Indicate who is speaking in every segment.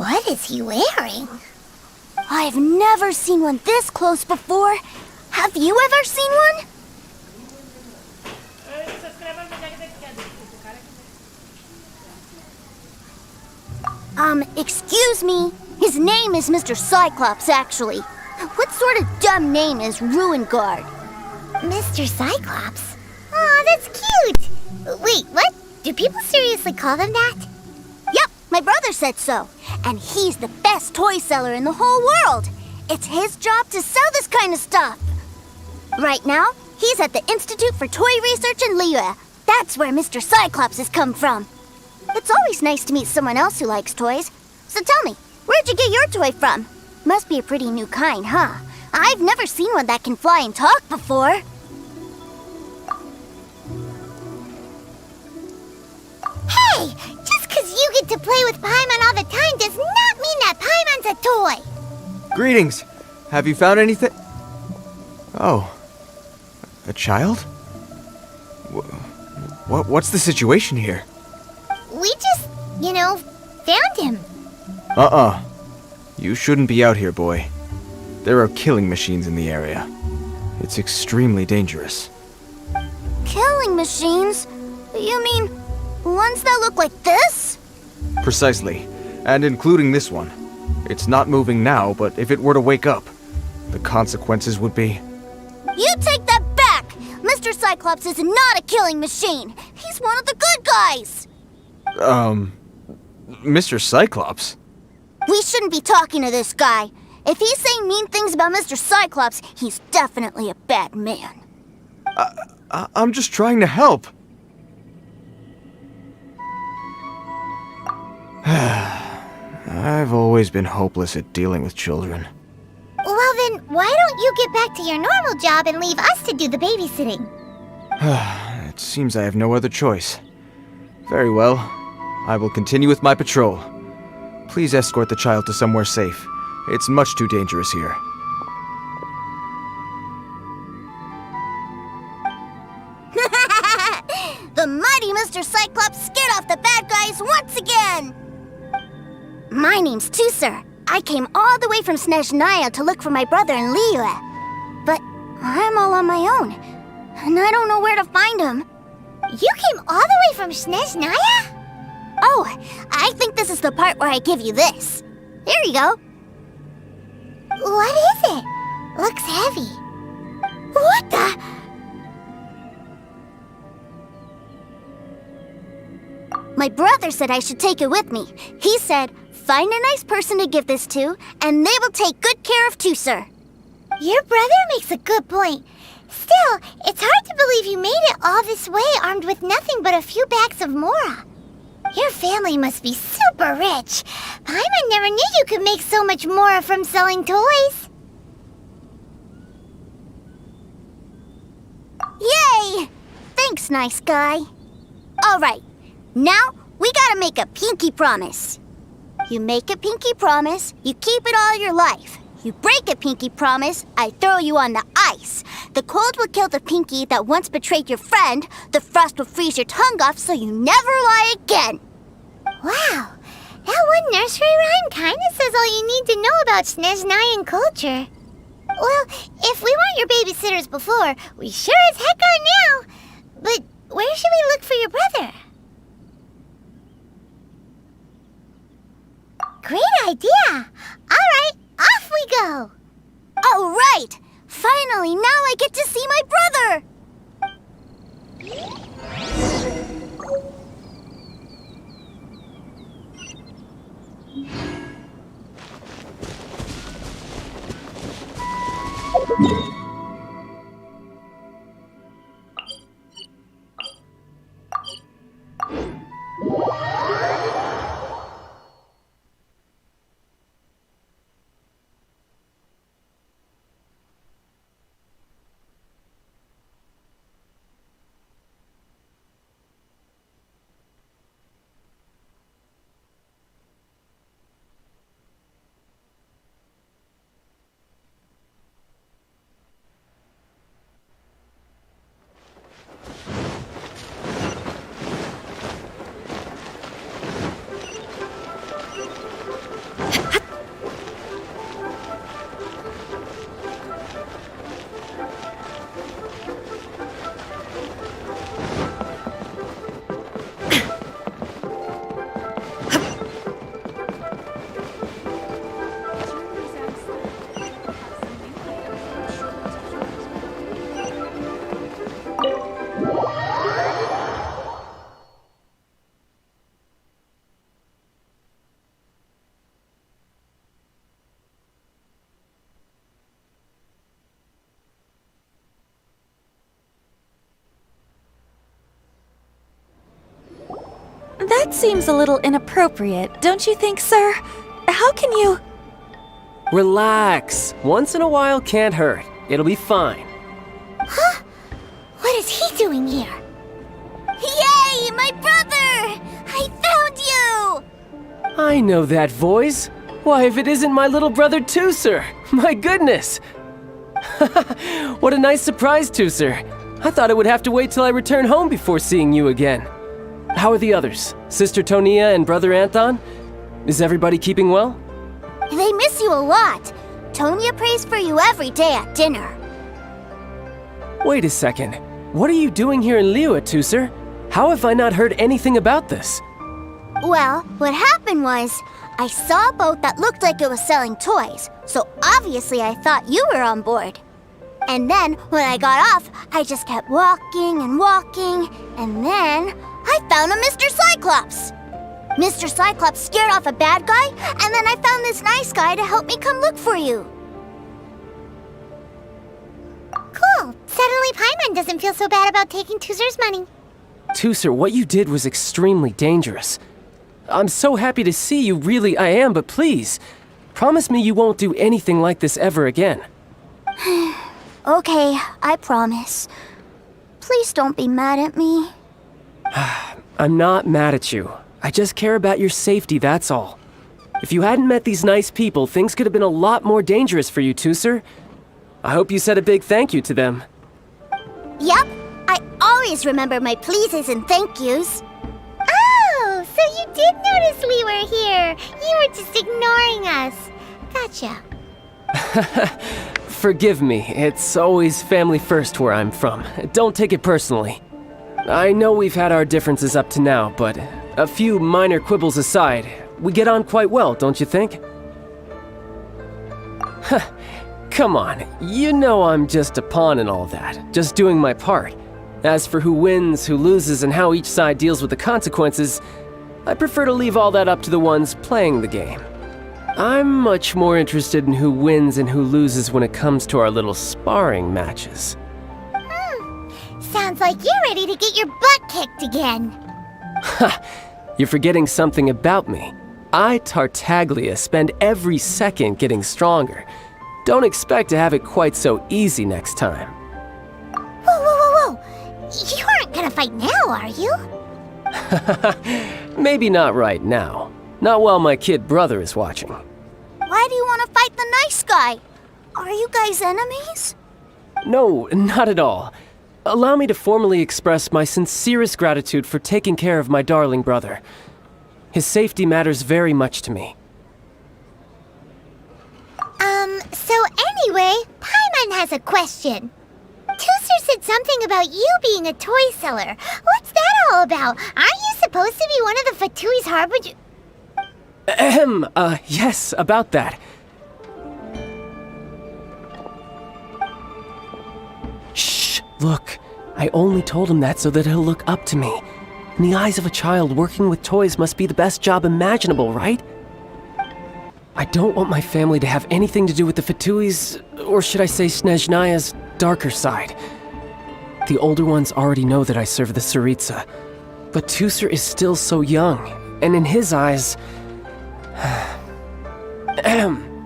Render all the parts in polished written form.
Speaker 1: What is he wearing?
Speaker 2: I've never seen one this close before. Have you ever seen one? Excuse me. His name is Mr. Cyclops, actually. What sort of dumb name is Ruinguard?
Speaker 1: Mr. Cyclops? Aw, that's cute! Wait, what? Do people seriously call him that?
Speaker 2: Yep, my brother said so. And he's the best toy seller in the whole world. It's his job to sell this kind of stuff. Right now, he's at the Institute for Toy Research in Liyue. That's where Mr. Cyclops has come from. It's always nice to meet someone else who likes toys. So tell me, where'd you get your toy from? Must be a pretty new kind, huh? I've never seen one that can fly and talk before.
Speaker 1: Hey! Just 'cause you get to play with Paimon all the time does not mean that Paimon's a toy!
Speaker 3: Greetings! Have you found anything? Oh. A child? What's the situation here?
Speaker 1: We just, found him.
Speaker 3: You shouldn't be out here, boy. There are killing machines in the area. It's extremely dangerous.
Speaker 2: Killing machines? You mean ones that look like this?
Speaker 3: Precisely. And including this one. It's not moving now, but if it were to wake up, the consequences would be...
Speaker 2: You take that back! Mr. Cyclops is not a killing machine. He's one of the good guys.
Speaker 3: Mr. Cyclops?
Speaker 2: We shouldn't be talking to this guy. If he's saying mean things about Mr. Cyclops, he's definitely a bad man.
Speaker 3: I'm just trying to help. I've always been hopeless at dealing with children.
Speaker 1: Well then, why don't you get back to your normal job and leave us to do the babysitting?
Speaker 3: It seems I have no other choice. Very well. I will continue with my patrol. Please escort the child to somewhere safe. It's much too dangerous here.
Speaker 2: The mighty Mr. Cyclops scared off the bad guys once again! My name's Tusser. I came all the way from Snezhnaya to look for my brother in Liyue. But I'm all on my own, and I don't know where to find him.
Speaker 1: You came all the way from Snezhnaya?
Speaker 2: Oh, I think this is the part where I give you this. Here you go.
Speaker 1: What is it? Looks heavy. What the?
Speaker 2: My brother said I should take it with me. He said, find a nice person to give this to, and they will take good care of Tusser.
Speaker 1: Your brother makes a good point. Still, it's hard to believe you made it all this way armed with nothing but a few bags of Mora. Your family must be super rich. Paimon never knew you could make so much Mora from selling toys.
Speaker 2: Yay! Thanks, nice guy. All right, now we gotta make a pinky promise. You make a pinky promise, you keep it all your life. You break a pinky promise, I throw you on the ice. The cold will kill the pinky that once betrayed your friend. The frost will freeze your tongue off so you never lie again.
Speaker 1: Wow, that one nursery rhyme kinda says all you need to know about Snezhnayan culture. Well, if we weren't your babysitters before, we sure as heck are now. But where should we look for your brother? Great idea! All right, off we go!
Speaker 2: All right! Finally, now I get to see my brother!
Speaker 4: That seems a little inappropriate, don't you think, sir? How can you...
Speaker 5: Relax. Once in a while can't hurt. It'll be fine.
Speaker 1: Huh? What is he doing here?
Speaker 2: Yay, my brother! I found you!
Speaker 5: I know that voice. Why, if it isn't my little brother Tooser! My goodness! What a nice surprise, Tooser. I thought I would have to wait till I return home before seeing you again. How are the others? Sister Tonia and Brother Anton? Is everybody keeping well?
Speaker 2: They miss you a lot. Tonya prays for you every day at dinner.
Speaker 5: Wait a second. What are you doing here in Liyue, Tooser? How have I not heard anything about this?
Speaker 2: Well, what happened was, I saw a boat that looked like it was selling toys, so obviously I thought you were on board. And then, when I got off, I just kept walking and walking, and then I found a Mr. Cyclops. Mr. Cyclops scared off a bad guy, and then I found this nice guy to help me come look for you.
Speaker 1: Cool. Suddenly Paimon doesn't feel so bad about taking Tooser's money.
Speaker 5: Tooser, what you did was extremely dangerous. I'm so happy to see you, really I am, but please, promise me you won't do anything like this ever again.
Speaker 2: Okay, I promise. Please don't be mad at me.
Speaker 5: I'm not mad at you. I just care about your safety, that's all. If you hadn't met these nice people, things could have been a lot more dangerous for you, Tooser. I hope you said a big thank you to them.
Speaker 2: Yep, I always remember my pleases and thank yous.
Speaker 1: Oh, so you did notice we were here. You were just ignoring us. Gotcha.
Speaker 5: Forgive me, it's always family first where I'm from. Don't take it personally. I know we've had our differences up to now, but a few minor quibbles aside, we get on quite well, don't you think? Come on, you know I'm just a pawn and all that, just doing my part. As for who wins, who loses, and how each side deals with the consequences, I prefer to leave all that up to the ones playing the game. I'm much more interested in who wins and who loses when it comes to our little sparring matches.
Speaker 1: Sounds like you're ready to get your butt kicked again.
Speaker 5: Ha! You're forgetting something about me. I, Tartaglia, spend every second getting stronger. Don't expect to have it quite so easy next time.
Speaker 1: Whoa. You aren't gonna fight now, are you?
Speaker 5: Maybe not right now. Not while my kid brother is watching.
Speaker 2: Why do you want to fight the nice guy? Are you guys enemies?
Speaker 5: No, not at all. Allow me to formally express my sincerest gratitude for taking care of my darling brother. His safety matters very much to me.
Speaker 1: So anyway, Paimon has a question. Tooser said something about you being a toy seller. What's that all about? Aren't you supposed to be one of the Fatui's harbinger?
Speaker 5: Yes, about that. Shh, look. I only told him that so that he'll look up to me. In the eyes of a child, working with toys must be the best job imaginable, right? I don't want my family to have anything to do with the Fatui's, or should I say Snezhnaya's, darker side. The older ones already know that I serve the Tsaritsa, but Tooser is still so young, and in his eyes...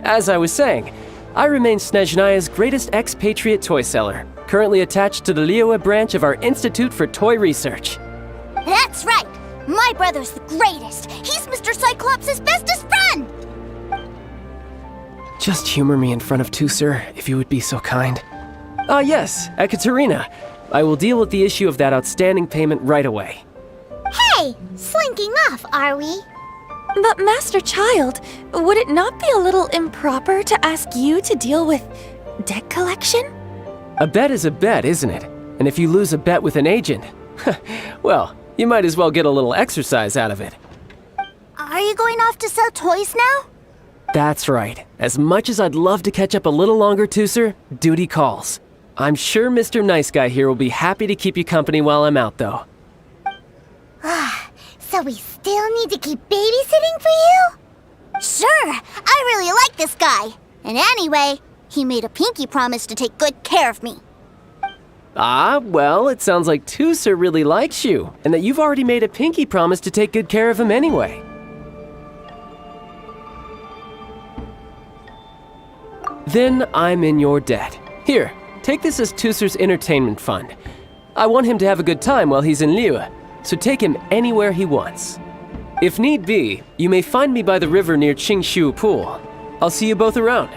Speaker 5: As I was saying, I remain Snezhnaya's greatest expatriate toy seller, currently attached to the Liyue branch of our Institute for Toy Research.
Speaker 2: That's right! My brother's the greatest! He's Mr. Cyclops' bestest friend!
Speaker 5: Just humor me in front of Tooser, if you would be so kind. Yes, Ekaterina. I will deal with the issue of that outstanding payment right away.
Speaker 1: Hey, slinking off, are we?
Speaker 4: But Master Child, would it not be a little improper to ask you to deal with debt collection?
Speaker 5: A bet is a bet, isn't it? And if you lose a bet with an agent, well, you might as well get a little exercise out of it.
Speaker 2: Are you going off to sell toys now?
Speaker 5: That's right. As much as I'd love to catch up a little longer, Tooser, duty calls. I'm sure Mr. Nice Guy here will be happy to keep you company while I'm out, though.
Speaker 1: So we still need to keep babysitting for you?
Speaker 2: Sure, I really like this guy. And anyway, he made a pinky promise to take good care of me.
Speaker 5: Ah, well, it sounds like Tooser really likes you, and that you've already made a pinky promise to take good care of him anyway. Then I'm in your debt. Here, take this as Tooser's entertainment fund. I want him to have a good time while he's in Liyue, so take him anywhere he wants. If need be, you may find me by the river near Qingshu Pool. I'll see you both around.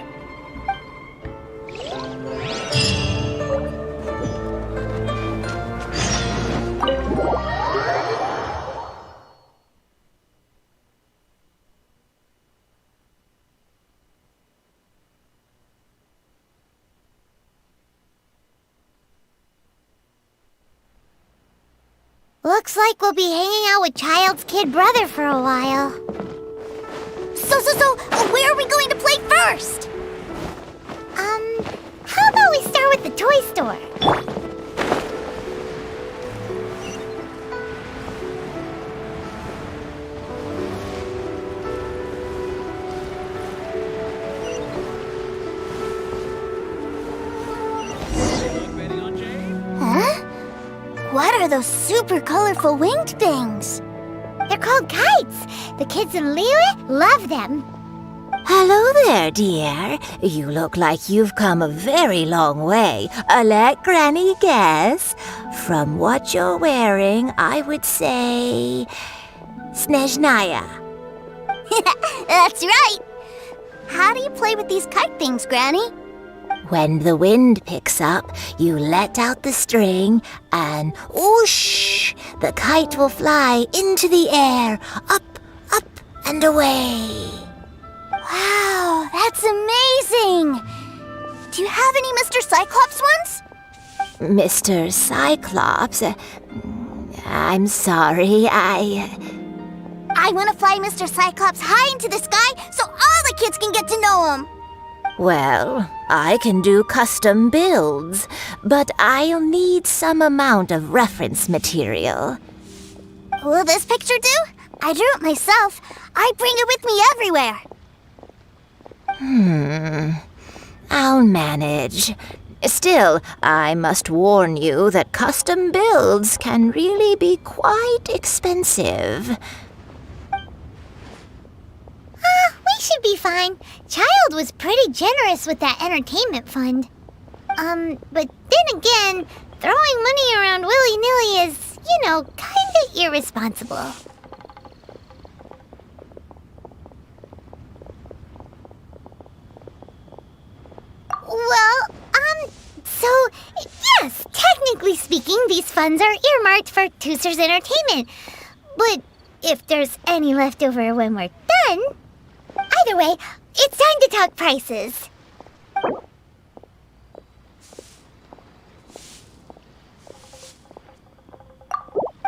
Speaker 1: Looks like we'll be hanging out with Child's kid brother for a while.
Speaker 2: So, where are we going to play first?
Speaker 1: How about we start with the toy store?
Speaker 2: Huh? What are those super colorful winged things?
Speaker 1: They're called kites. The kids in Liyue love them.
Speaker 6: Hello there, dear. You look like you've come a very long way. Let Granny guess. From what you're wearing, I would say... Snezhnaya.
Speaker 2: That's right. How do you play with these kite things, Granny?
Speaker 6: When the wind picks up, you let out the string and whoosh! The kite will fly into the air, up, up, and away.
Speaker 2: Wow, that's amazing! Do you have any Mr. Cyclops ones?
Speaker 6: Mr. Cyclops, I'm sorry,
Speaker 2: I want to fly Mr. Cyclops high into the sky so all the kids can get to know him.
Speaker 6: Well, I can do custom builds, but I'll need some amount of reference material.
Speaker 2: Will this picture do? I drew it myself. I bring it with me everywhere.
Speaker 6: I'll manage. Still, I must warn you that custom builds can really be quite expensive.
Speaker 1: We should be fine. Child was pretty generous with that entertainment fund. But then again, throwing money around willy-nilly is, kinda irresponsible. Well, so, yes, technically speaking, these funds are earmarked for Tooser's entertainment. But if there's any left over when we're done... Either way, it's time to talk prices.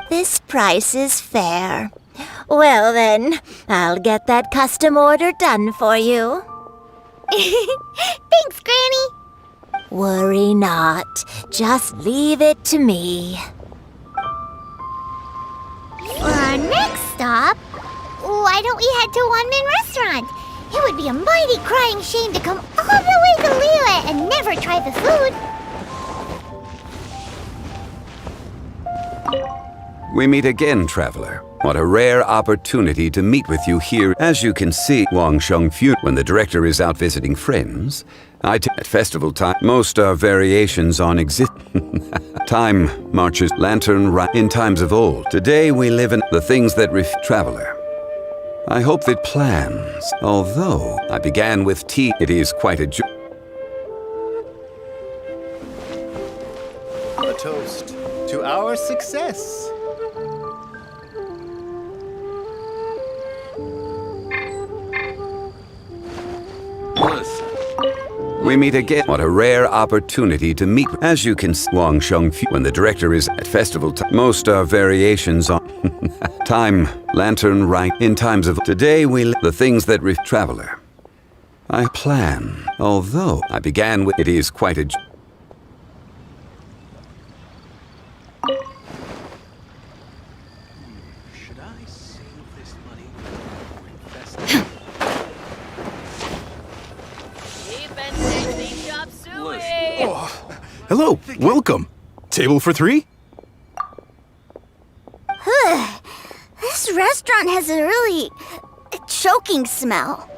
Speaker 6: This price is fair. Well then, I'll get that custom order done for you.
Speaker 1: Thanks, Granny.
Speaker 6: Worry not. Just leave it to me.
Speaker 1: For our next stop, why don't we head to One Man Restaurant? It would be a mighty crying shame to come all the way to Liyue and never try the food.
Speaker 7: We meet again, traveler. What a rare opportunity to meet with you here. As you can see, Wang Shengfu, when the director is out visiting friends, at festival time, most are variations on time marches, lantern in times of old. Today we live in the things that traveler. I hope that plans, although I began with tea, it is quite a
Speaker 8: A toast to our success.
Speaker 7: We meet again. What a rare opportunity to meet. As you can see, Wang Shengfu, when the director is at festival time, most are variations on time, lantern in times of today we the things that traveler. I plan, although I began with it is quite a
Speaker 8: Should I save this money or invest it?
Speaker 9: Keep and take these chop suey.
Speaker 8: Oh, hello, welcome.
Speaker 9: Table for 3?
Speaker 2: This restaurant has a really choking smell.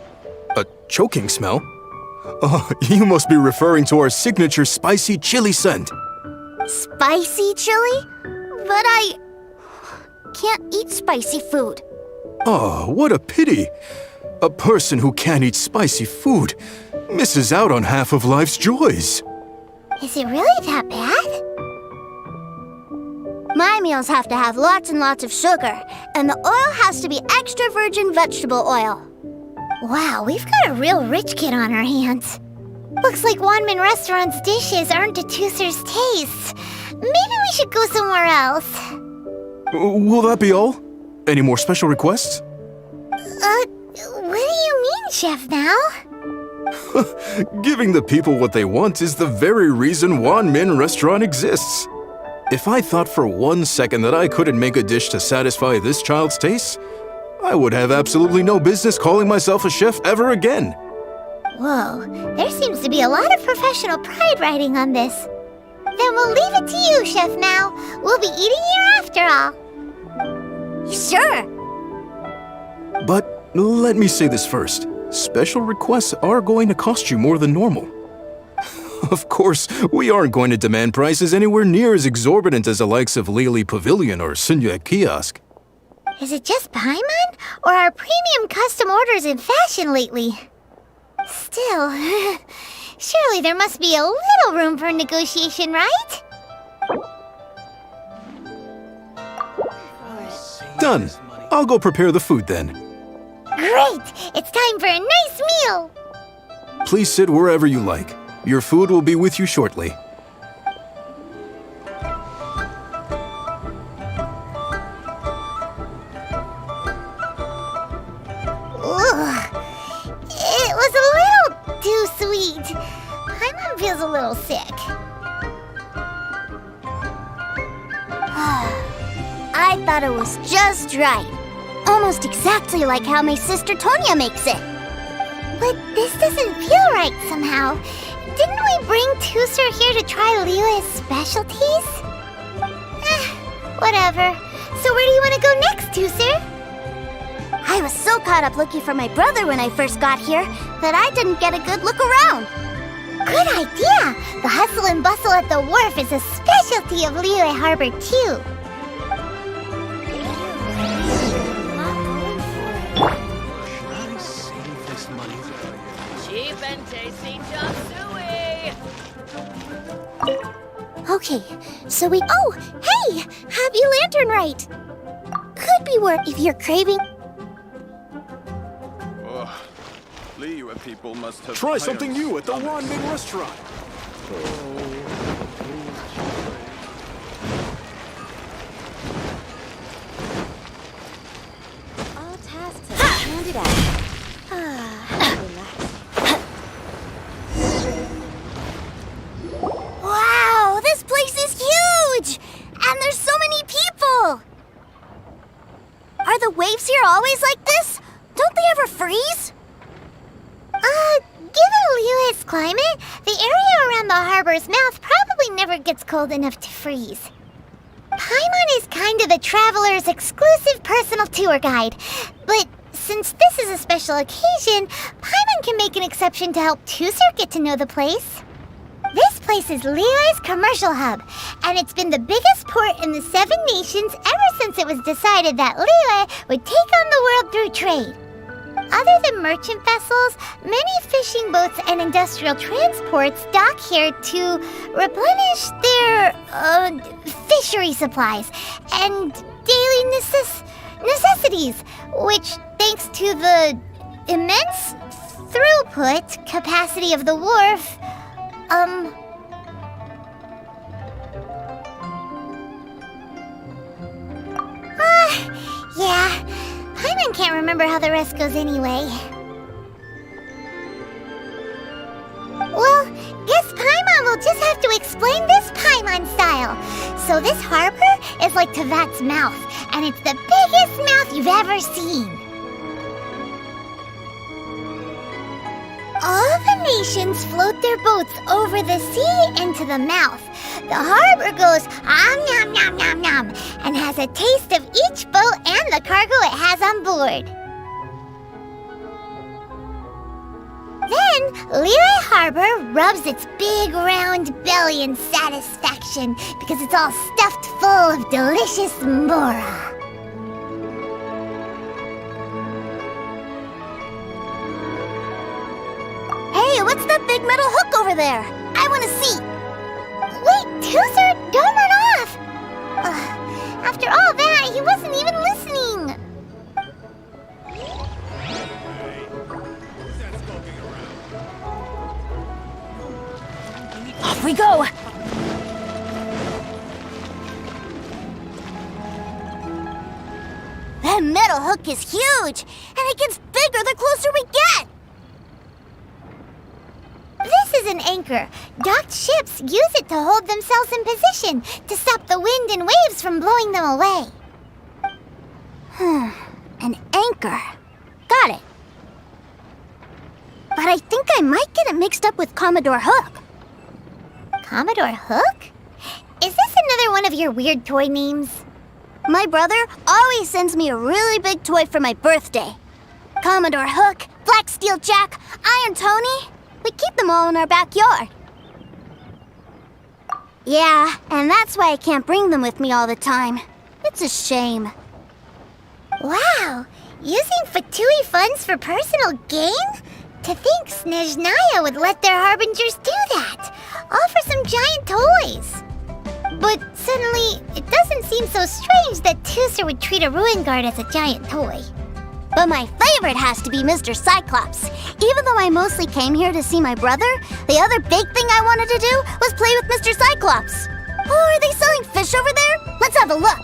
Speaker 9: A choking smell? Oh, you must be referring to our signature spicy chili scent.
Speaker 2: Spicy chili? But I can't eat spicy food.
Speaker 9: Oh, what a pity. A person who can't eat spicy food misses out on half of life's joys.
Speaker 1: Is it really that bad?
Speaker 2: My meals have to have lots and lots of sugar, and the oil has to be extra virgin vegetable oil.
Speaker 1: Wow, we've got a real rich kid on our hands. Looks like Wanmin Restaurant's dishes aren't to Tooser's taste. Maybe we should go somewhere else.
Speaker 9: Will that be all? Any more special requests?
Speaker 1: What do you mean, Chef Now?
Speaker 9: Giving the people what they want is the very reason Wanmin Restaurant exists. If I thought for 1 second that I couldn't make a dish to satisfy this child's taste, I would have absolutely no business calling myself a chef ever again.
Speaker 1: Whoa, there seems to be a lot of professional pride riding on this. Then we'll leave it to you, Chef Now. We'll be eating here after all.
Speaker 2: Sure.
Speaker 9: But let me say this first. Special requests are going to cost you more than normal. Of course, we aren't going to demand prices anywhere near as exorbitant as the likes of Lily Pavilion or Sunya Kiosk.
Speaker 1: Is it just Paimon, or are premium custom orders in fashion lately? Still, surely there must be a little room for negotiation, right?
Speaker 9: Done. I'll go prepare the food then.
Speaker 1: Great! It's time for a nice meal!
Speaker 9: Please sit wherever you like. Your food will be with you shortly.
Speaker 1: Ugh. It was a little too sweet. Paimon feels a little sick.
Speaker 2: I thought it was just right. Almost exactly like how my sister Tonya makes it.
Speaker 1: But this doesn't feel right somehow. Didn't we bring Tooser here to try Liyue's specialties? Whatever. So where do you want to go next, Tooser?
Speaker 2: I was so caught up looking for my brother when I first got here that I didn't get a good look around.
Speaker 1: Good idea! The hustle and bustle at the wharf is a specialty of Liyue Harbor, too.
Speaker 8: Save this money.
Speaker 10: Cheap and tasty chop suey!
Speaker 2: Okay, so we... Oh, hey! Happy Lantern Rite! Could be work if you're craving...
Speaker 11: Liyue people must have
Speaker 9: Try something new at the Wanmin Restaurant.
Speaker 6: All tasks have been handed out.
Speaker 2: Wow, this place is huge! And there's so many people! Are the waves here always like this? Don't they ever freeze?
Speaker 1: Given Liyue's climate, the area around the harbor's mouth probably never gets cold enough to freeze. Paimon is kind of the traveler's exclusive personal tour guide, but since this is a special occasion, Paimon can make an exception to help Tooser get to know the place. This place is Liyue's commercial hub, and it's been the biggest port in the 7 nations ever since it was decided that Liyue would take on the world through trade. Other than merchant vessels, many fishing boats and industrial transports dock here to replenish their fishery supplies and daily necessities, which, thanks to the immense throughput capacity of the wharf, yeah. Paimon can't remember how the rest goes anyway. Well, guess Paimon will just have to explain this Paimon style. So this harbor is like Tevat's mouth, and it's the biggest mouth you've ever seen. All the nations float their boats over the sea into the mouth. The harbor goes nom nom nom nom and has a taste of each boat and the cargo it has on board. Then, Lehigh Harbor rubs its big round belly in satisfaction because it's all stuffed full of delicious mora.
Speaker 2: Hey, what's that big metal hook over there? I want to see.
Speaker 1: Wait, Tooser, don't run off! After all that, he wasn't even listening.
Speaker 2: Off we go! That metal hook is huge, and it gets bigger the closer we get!
Speaker 1: This is an anchor. Docked ships use it to hold themselves in position to stop the wind and waves from blowing them away.
Speaker 2: An anchor. Got it. But I think I might get it mixed up with Commodore Hook.
Speaker 1: Commodore Hook? Is this another one of your weird toy names?
Speaker 2: My brother always sends me a really big toy for my birthday. Commodore Hook, Black Steel Jack, Iron Tony. We keep them all in our backyard. Yeah, and that's why I can't bring them with me all the time. It's a shame.
Speaker 1: Wow! Using Fatui funds for personal gain? To think Snezhnaya would let their harbingers do that! All for some giant toys! But suddenly, it doesn't seem so strange that Tooser would treat a ruin guard as a giant toy.
Speaker 2: But my favorite has to be Mr. Cyclops. Even though I mostly came here to see my brother, the other big thing I wanted to do was play with Mr. Cyclops. Oh, are they selling fish over there? Let's have a look.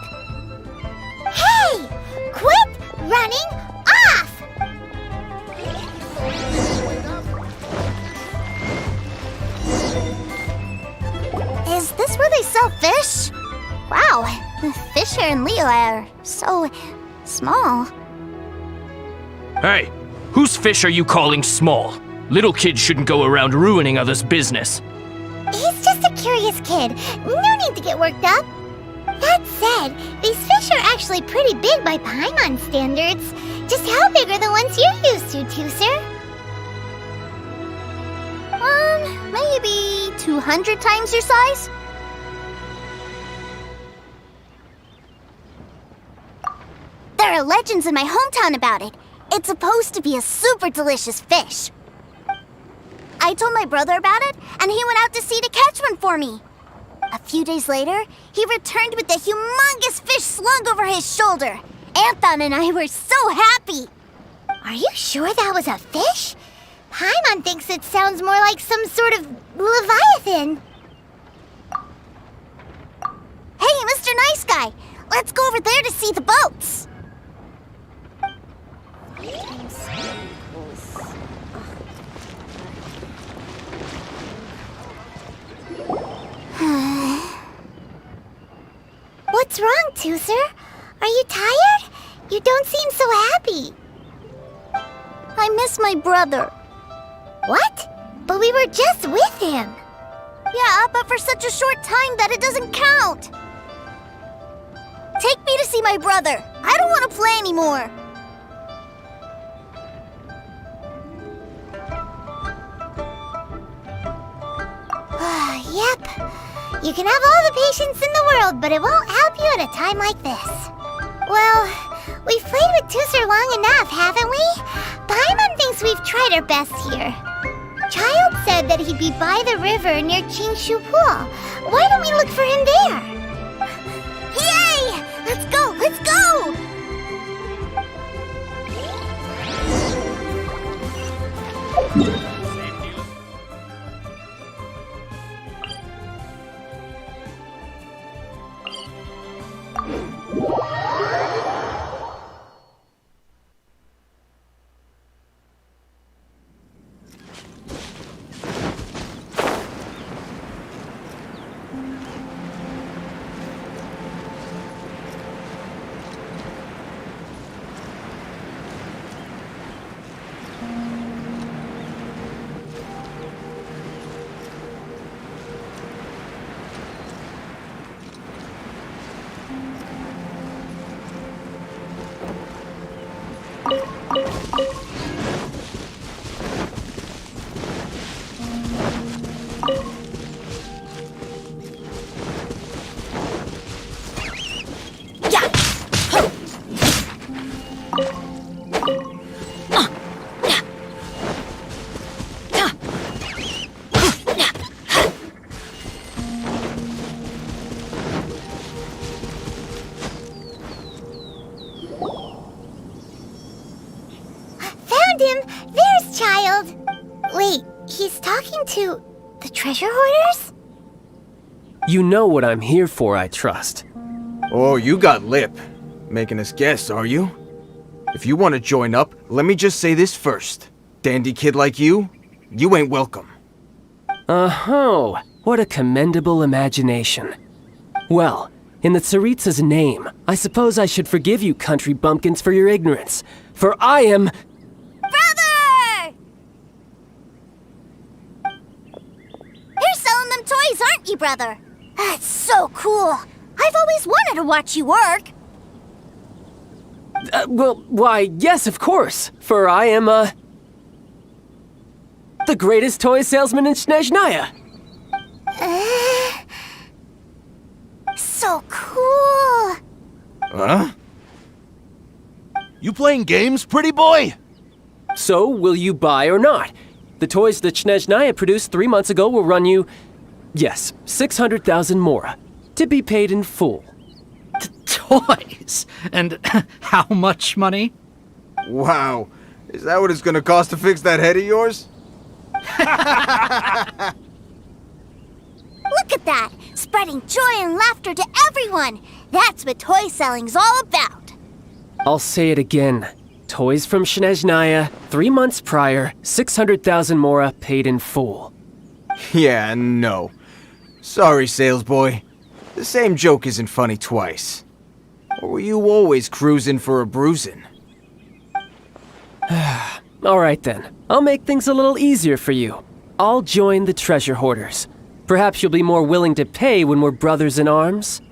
Speaker 1: Hey! Quit running off!
Speaker 2: Is this where they sell fish? Wow, the fish here in Leo are so small.
Speaker 12: Hey, whose fish are you calling small? Little kids shouldn't go around ruining others' business.
Speaker 1: He's just a curious kid. No need to get worked up. That said, these fish are actually pretty big by Paimon standards. Just how big are the ones you're used to, Tooser?
Speaker 2: Maybe 200 times your size? There are legends in my hometown about it. It's supposed to be a super delicious fish. I told my brother about it, and he went out to sea to catch one for me. A few days later, he returned with a humongous fish slung over his shoulder. Anton and I were so happy.
Speaker 1: Are you sure that was a fish? Paimon thinks it sounds more like some sort of leviathan.
Speaker 2: Hey, Mr. Nice Guy, let's go over there to see the boats.
Speaker 1: What's wrong, Tooser? Are you tired? You don't seem so happy.
Speaker 2: I miss my brother.
Speaker 1: What? But we were just with him.
Speaker 2: Yeah, but for such a short time that it doesn't count. Take me to see my brother. I don't want to play anymore.
Speaker 1: Yep. You can have all the patience in the world, but it won't help you at a time like this. Well, we've played with Tooser long enough, haven't we? Paimon thinks we've tried our best here. Child said that he'd be by the river near Chingshu Pool. Why don't we look for him there?
Speaker 2: Yay! Let's go! Let's go!
Speaker 1: Wait, he's talking to the treasure hoarders?
Speaker 5: You know what I'm here for, I trust.
Speaker 3: Oh, you got lip. Making us guess, are you? If you want to join up, let me just say this first. Dandy kid like you ain't welcome.
Speaker 5: Oh, what a commendable imagination. Well, in the Tsaritsa's name, I suppose I should forgive you country bumpkins for your ignorance, for I am...
Speaker 2: Brother! You're selling them toys, aren't you, brother? That's so cool. I've always wanted to watch you work.
Speaker 5: Why, yes, of course, for I am, the greatest toy salesman in Snezhnaya.
Speaker 1: So cool.
Speaker 3: Huh?
Speaker 8: You playing games, pretty boy?
Speaker 5: So, will you buy or not? The toys that Snezhnaya produced 3 months ago will run you, yes, 600,000 mora, to be paid in full.
Speaker 13: Toys? And how much money?
Speaker 3: Wow. Is that what it's gonna cost to fix that head of yours?
Speaker 2: Look at that! Spreading joy and laughter to everyone! That's what toy selling's all about!
Speaker 5: I'll say it again. Toys from Snezhnaya, 3 months prior, 600,000 mora paid in full.
Speaker 3: Yeah, no. Sorry, salesboy. The same joke isn't funny twice. Or were you always cruising for a bruising?
Speaker 5: Alright then, I'll make things a little easier for you. I'll join the treasure hoarders. Perhaps you'll be more willing to pay when we're brothers in arms?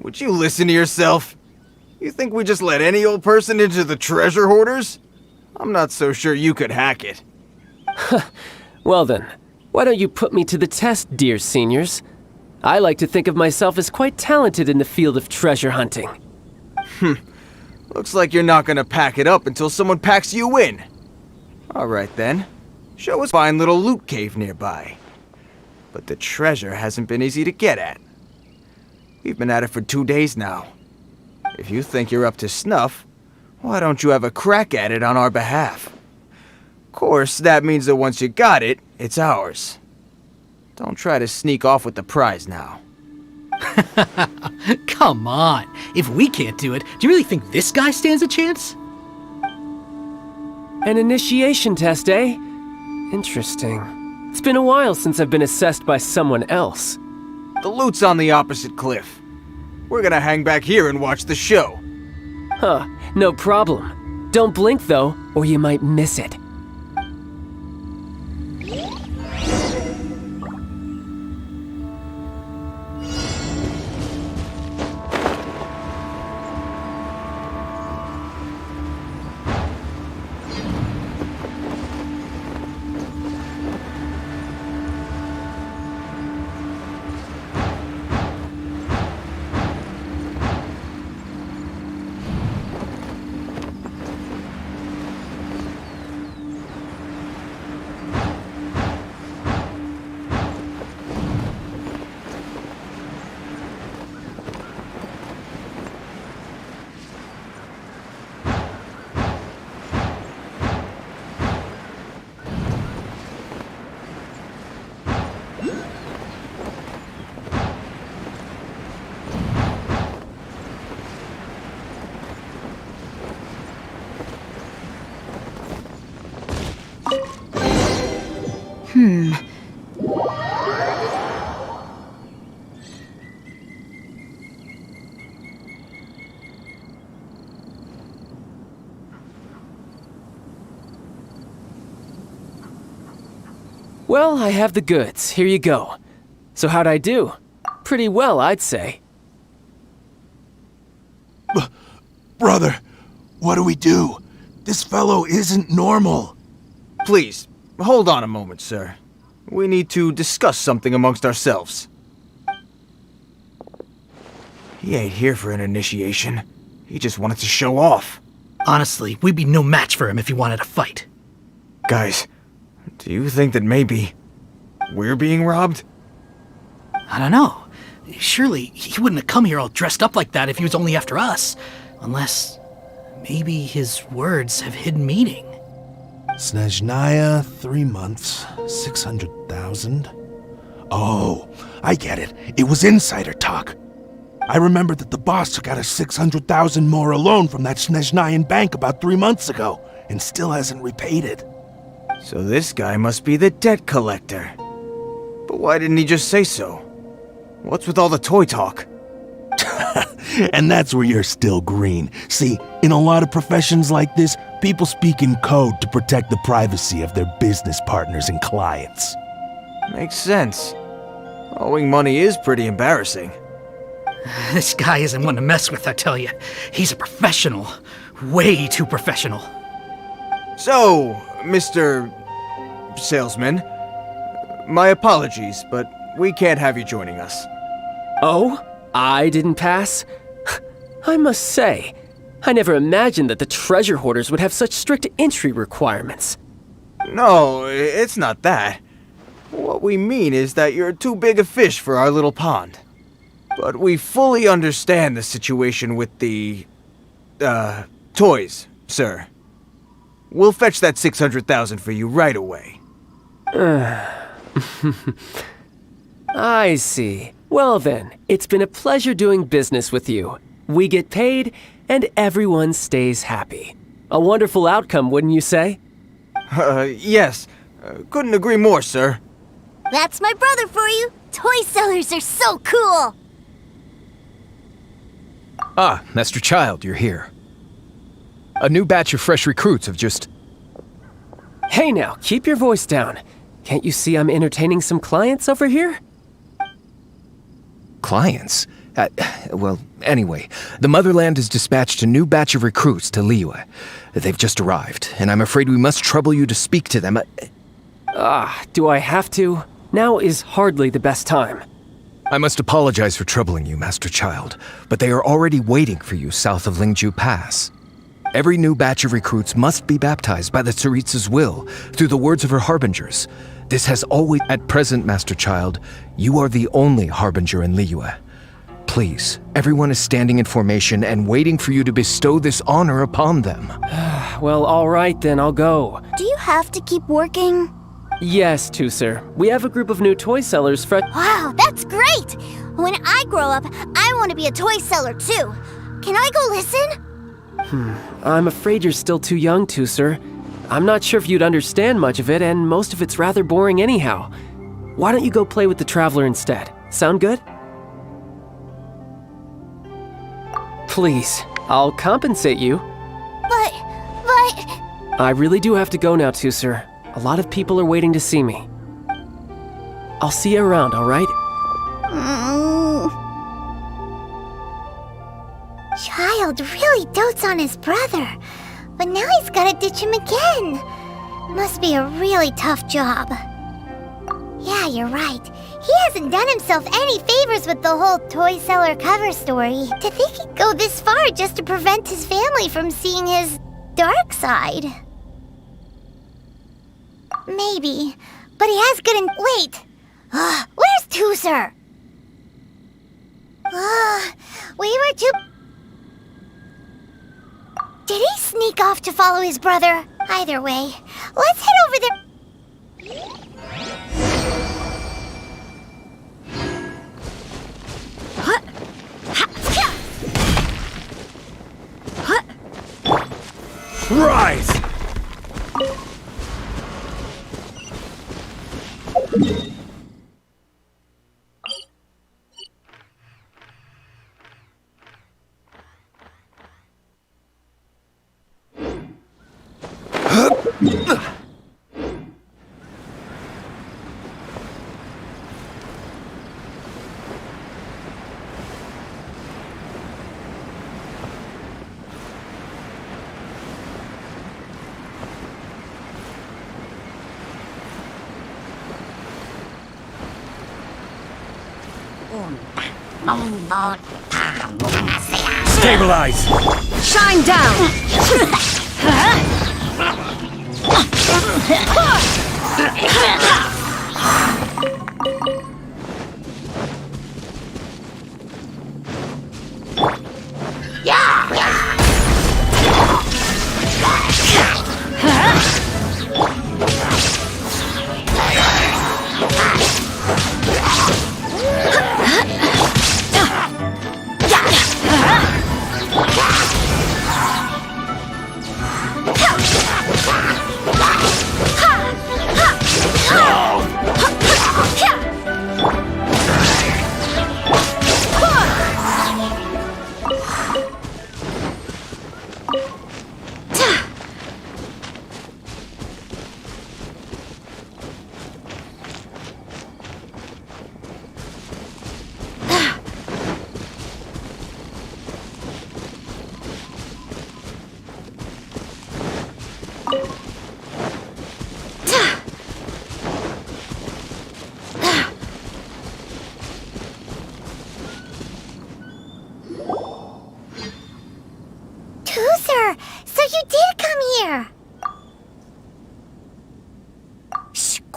Speaker 3: Would you listen to yourself? You think we just let any old person into the treasure hoarders? I'm not so sure you could hack it.
Speaker 5: Well then, why don't you put me to the test, dear seniors? I like to think of myself as quite talented in the field of treasure hunting.
Speaker 3: Looks like you're not gonna pack it up until someone packs you in. Alright then. Show us a fine little loot cave nearby. But the treasure hasn't been easy to get at. We've been at it for 2 days now. If you think you're up to snuff, why don't you have a crack at it on our behalf? Of course, that means that once you got it, it's ours. Don't try to sneak off with the prize now.
Speaker 13: Come on. If we can't do it, do you really think this guy stands a chance?
Speaker 5: An initiation test, eh? Interesting. It's been a while since I've been assessed by someone else.
Speaker 3: The loot's on the opposite cliff. We're gonna hang back here and watch the show.
Speaker 5: Huh, no problem. Don't blink though, or you might miss it. Well, I have the goods. Here you go. So how'd I do? Pretty well, I'd say.
Speaker 14: Brother, what do we do? This fellow isn't normal.
Speaker 3: Please, hold on a moment, sir. We need to discuss something amongst ourselves. He ain't here for an initiation. He just wanted to show off.
Speaker 13: Honestly, we'd be no match for him if he wanted to fight.
Speaker 3: Guys, do you think that maybe we're being robbed?
Speaker 13: I don't know. Surely he wouldn't have come here all dressed up like that if he was only after us. Unless maybe his words have hidden meaning.
Speaker 14: Snezhnaya, 3 months, 600,000. Oh, I get it. It was insider talk. I remember that the boss took out a 600,000 more loan from that Snezhnayan bank about 3 months ago, and still hasn't repaid it.
Speaker 3: So this guy must be the debt collector. But why didn't he just say so? What's with all the toy talk?
Speaker 14: And that's where you're still green. See, in a lot of professions like this, people speak in code to protect the privacy of their business partners and clients.
Speaker 3: Makes sense. Owing money is pretty embarrassing.
Speaker 13: This guy isn't one to mess with, I tell you. He's a professional. Way too professional.
Speaker 3: So, Mr. Salesman, my apologies, but we can't have you joining us.
Speaker 5: Oh? I didn't pass? I must say, I never imagined that the treasure hoarders would have such strict entry requirements.
Speaker 3: No, it's not that. What we mean is that you're too big a fish for our little pond. But we fully understand the situation with the, toys, sir. We'll fetch that 600,000 for you right away.
Speaker 5: I see. Well then, it's been a pleasure doing business with you. We get paid, and everyone stays happy. A wonderful outcome, wouldn't you say?
Speaker 3: Yes. Couldn't agree more, sir.
Speaker 2: That's my brother for you. Toy sellers are so cool.
Speaker 15: Ah, Master Child, you're here. A new batch of fresh recruits have just...
Speaker 5: Hey now, keep your voice down. Can't you see I'm entertaining some clients over here?
Speaker 15: Clients? Well, anyway, the Motherland has dispatched a new batch of recruits to Liyue. They've just arrived, and I'm afraid we must trouble you to speak to them.
Speaker 5: Do I have to? Now is hardly the best time.
Speaker 15: I must apologize for troubling you, Master Child, but they are already waiting for you south of Lingju Pass. Every new batch of recruits must be baptized by the Tsaritsa's will, through the words of her harbingers. This has always... At present, Master Child, you are the only harbinger in Liyue. Please, everyone is standing in formation and waiting for you to bestow this honor upon them.
Speaker 5: Well, all right then, I'll go.
Speaker 2: Do you have to keep working?
Speaker 5: Yes, Tusser. We have a group of new toy sellers
Speaker 2: Wow, that's great! When I grow up, I want to be a toy seller too. Can I go listen?
Speaker 5: I'm afraid you're still too young, Tusser. I'm not sure if you'd understand much of it, and most of it's rather boring anyhow. Why don't you go play with the Traveler instead? Sound good? Please, I'll compensate you.
Speaker 2: But...
Speaker 5: I really do have to go now, Tusser. A lot of people are waiting to see me. I'll see you around, all right?
Speaker 1: Child really dotes on his brother, but now he's gotta ditch him again. Must be a really tough job. Yeah, you're right. He hasn't done himself any favors with the whole toy seller cover story. To think he'd go this far just to prevent his family from seeing his dark side. Maybe, but he has good Wait! Where's Tusser? We were too... Did he sneak off to follow his brother? Either way, let's head over there.
Speaker 3: Rise!
Speaker 12: Stabilize!
Speaker 10: Shine down!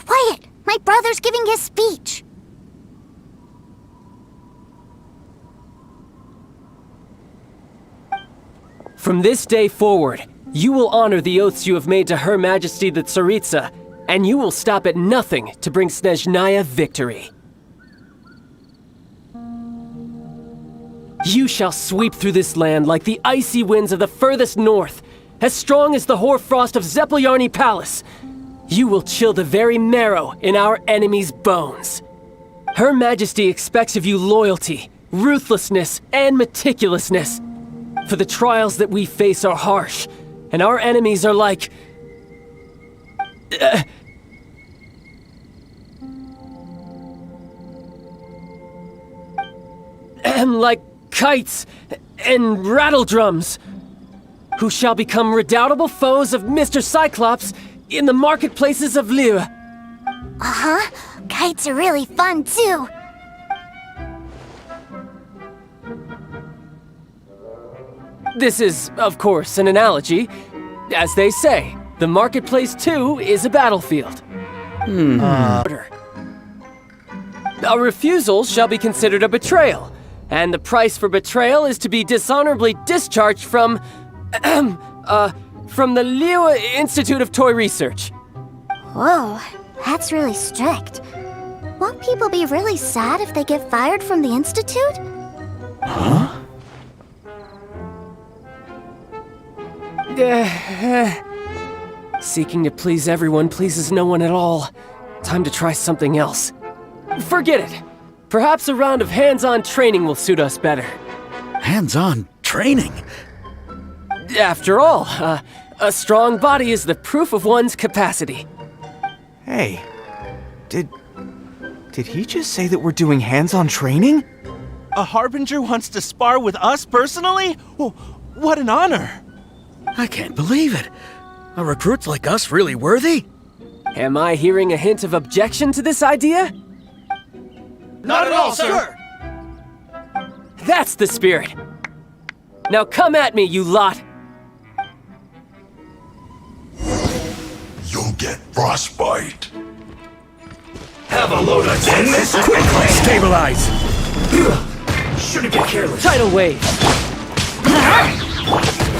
Speaker 2: Quiet! My brother's giving his speech.
Speaker 5: From this day forward, you will honor the oaths you have made to Her Majesty the Tsaritsa, and you will stop at nothing to bring Snezhnaya victory. You shall sweep through this land like the icy winds of the furthest north, as strong as the hoarfrost of Zepelyarny Palace. You will chill the very marrow in our enemies' bones. Her Majesty expects of you loyalty, ruthlessness, and meticulousness. For the trials that we face are harsh, and our enemies are like... like kites and rattledrums, who shall become redoubtable foes of Mr. Cyclops in the marketplaces of Liyue.
Speaker 2: Uh-huh. Kites are really fun, too.
Speaker 5: This is, of course, an analogy. As they say, the marketplace, too, is a battlefield. A refusal shall be considered a betrayal, and the price for betrayal is to be dishonorably discharged from the Liyue Institute of Toy Research.
Speaker 2: Whoa, that's really strict. Won't people be really sad if they get fired from the Institute?
Speaker 5: Huh? Seeking to please everyone pleases no one at all. Time to try something else. Forget it. Perhaps a round of hands-on training will suit us better.
Speaker 13: Hands-on training?
Speaker 5: After all, a strong body is the proof of one's capacity.
Speaker 3: Hey, did he just say that we're doing hands-on training?
Speaker 16: A Harbinger wants to spar with us personally? Oh, what an honor!
Speaker 13: I can't believe it. Are recruits like us really worthy?
Speaker 5: Am I hearing a hint of objection to this idea?
Speaker 16: Not at all, sir!
Speaker 5: That's the spirit! Now come at me, you lot!
Speaker 14: You'll get frostbite.
Speaker 16: Have a load of this quickly!
Speaker 13: Stabilize! Shouldn't get careless.
Speaker 5: Tidal wave!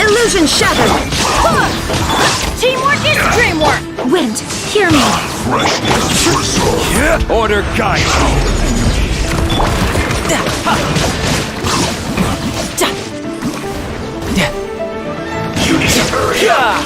Speaker 2: Illusion shattered! Teamwork is dreamwork! Wind, hear me!
Speaker 14: Freshness for soul.
Speaker 12: Order guide.
Speaker 16: You need to hurry up!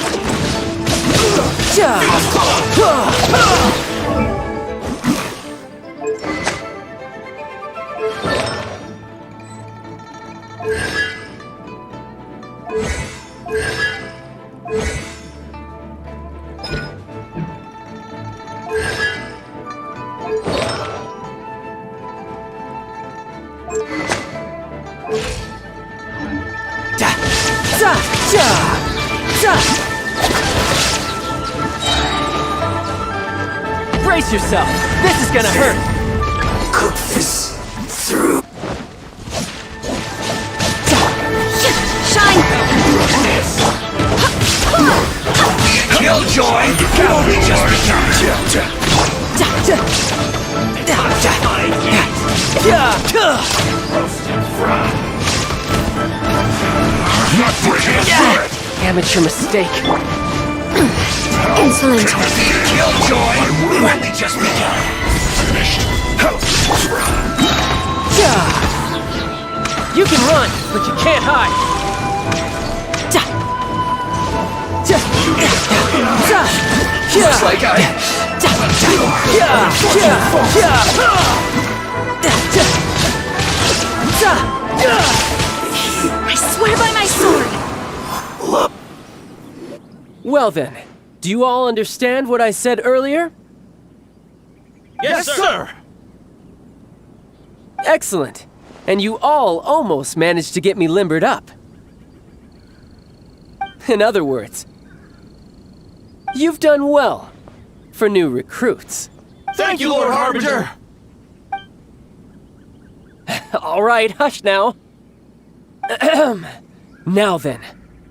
Speaker 5: Brace yourself! This is gonna hurt!
Speaker 16: Cook this through.
Speaker 2: Shine!
Speaker 16: Killjoy! Cavalry just begun! Roasted fry! Not bringing through it!
Speaker 5: Amateur mistake.
Speaker 2: Insolent.
Speaker 16: Killjoy! Only just begun! Finished.
Speaker 5: You can run, but you can't hide.
Speaker 16: Looks like
Speaker 2: I swear by my sword!
Speaker 5: Well then, do you all understand what I said earlier?
Speaker 16: Yes, sir!
Speaker 5: Excellent. And you all almost managed to get me limbered up. In other words, you've done well for new recruits.
Speaker 16: Thank you, Lord Harbinger!
Speaker 5: All right, hush now. Now then,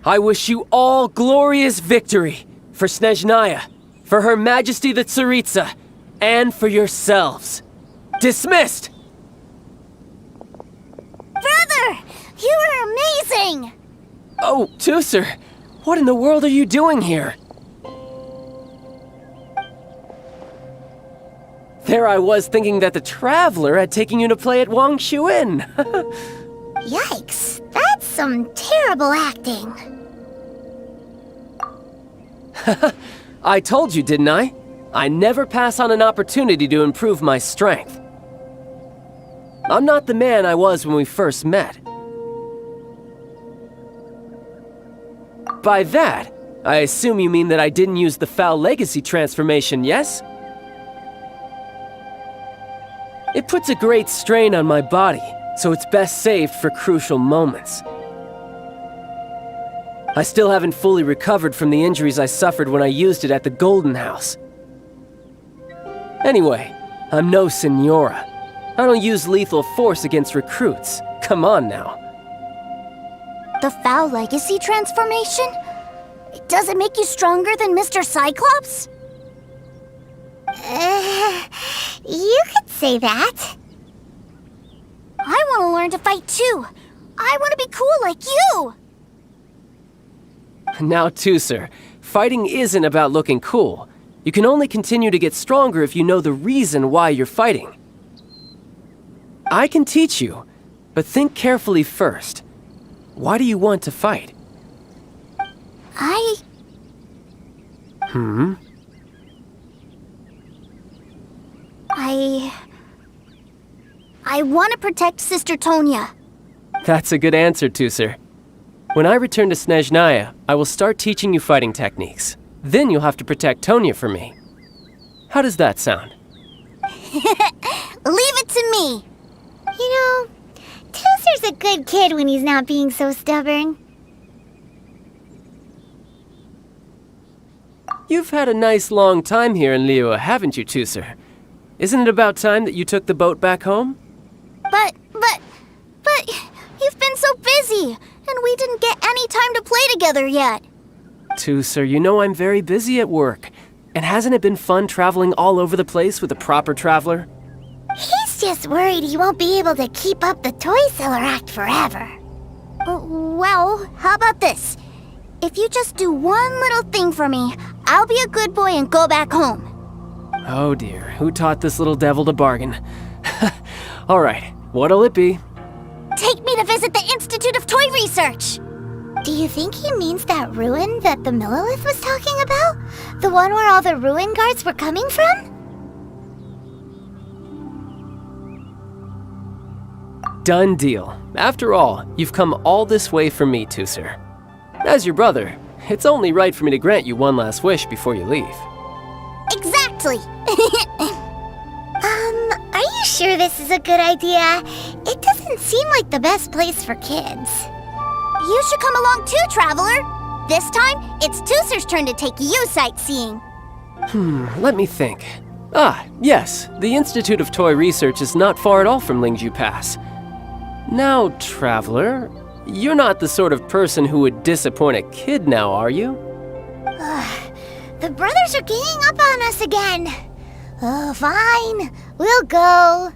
Speaker 5: I wish you all glorious victory for Snezhnaya, for Her Majesty the Tsaritsa, and for yourselves. Dismissed!
Speaker 2: Brother! You are amazing!
Speaker 5: Oh, Tooser, what in the world are you doing here? There I was thinking that the Traveler had taken you to play at Wang Xuan.
Speaker 1: Yikes, that's some terrible acting.
Speaker 5: I told you, didn't I? I never pass on an opportunity to improve my strength. I'm not the man I was when we first met. By that, I assume you mean that I didn't use the Foul Legacy transformation, yes? It puts a great strain on my body, so it's best saved for crucial moments. I still haven't fully recovered from the injuries I suffered when I used it at the Golden House. Anyway, I'm no Senora. I don't use lethal force against recruits. Come on now.
Speaker 2: The Foul Legacy transformation? Does it make you stronger than Mr. Cyclops?
Speaker 1: You could say that.
Speaker 2: I want to learn to fight too. I want to be cool like you.
Speaker 5: Now, Tooser, fighting isn't about looking cool. You can only continue to get stronger if you know the reason why you're fighting. I can teach you, but think carefully first. Why do you want to fight?
Speaker 2: I want to protect Sister Tonya.
Speaker 5: That's a good answer, Tooser. When I return to Snezhnaya, I will start teaching you fighting techniques. Then you'll have to protect Tonya for me. How does that sound?
Speaker 2: Leave it to me.
Speaker 1: You know, Tooser's a good kid when he's not being so stubborn.
Speaker 5: You've had a nice long time here in Liyue, haven't you, Tooser? Isn't it about time that you took the boat back home?
Speaker 2: But, you've been so busy, and we didn't get any time to play together yet.
Speaker 5: Tooser, you know I'm very busy at work. And hasn't it been fun traveling all over the place with a proper traveler?
Speaker 1: He's just worried he won't be able to keep up the toy seller act forever.
Speaker 2: Well, how about this? If you just do one little thing for me, I'll be a good boy and go back home.
Speaker 5: Oh dear, who taught this little devil to bargain? All right, what'll it be?
Speaker 2: Take me to visit the Institute of Toy Research.
Speaker 1: Do you think he means that ruin that the Millilith was talking about? The one where all the ruin guards were coming from?
Speaker 5: Done deal. After all, you've come all this way for me, Tooser. As your brother, it's only right for me to grant you one last wish before you leave.
Speaker 2: Exactly.
Speaker 1: Are you sure this is a good idea? It doesn't seem like the best place for kids.
Speaker 2: You should come along too, Traveler. This time, it's Tooser's turn to take you sightseeing.
Speaker 5: Let me think. Ah, yes, the Institute of Toy Research is not far at all from Lingju Pass. Now, Traveler, you're not the sort of person who would disappoint a kid now, are you?
Speaker 1: The brothers are ganging up on us again. Oh, fine. We'll go.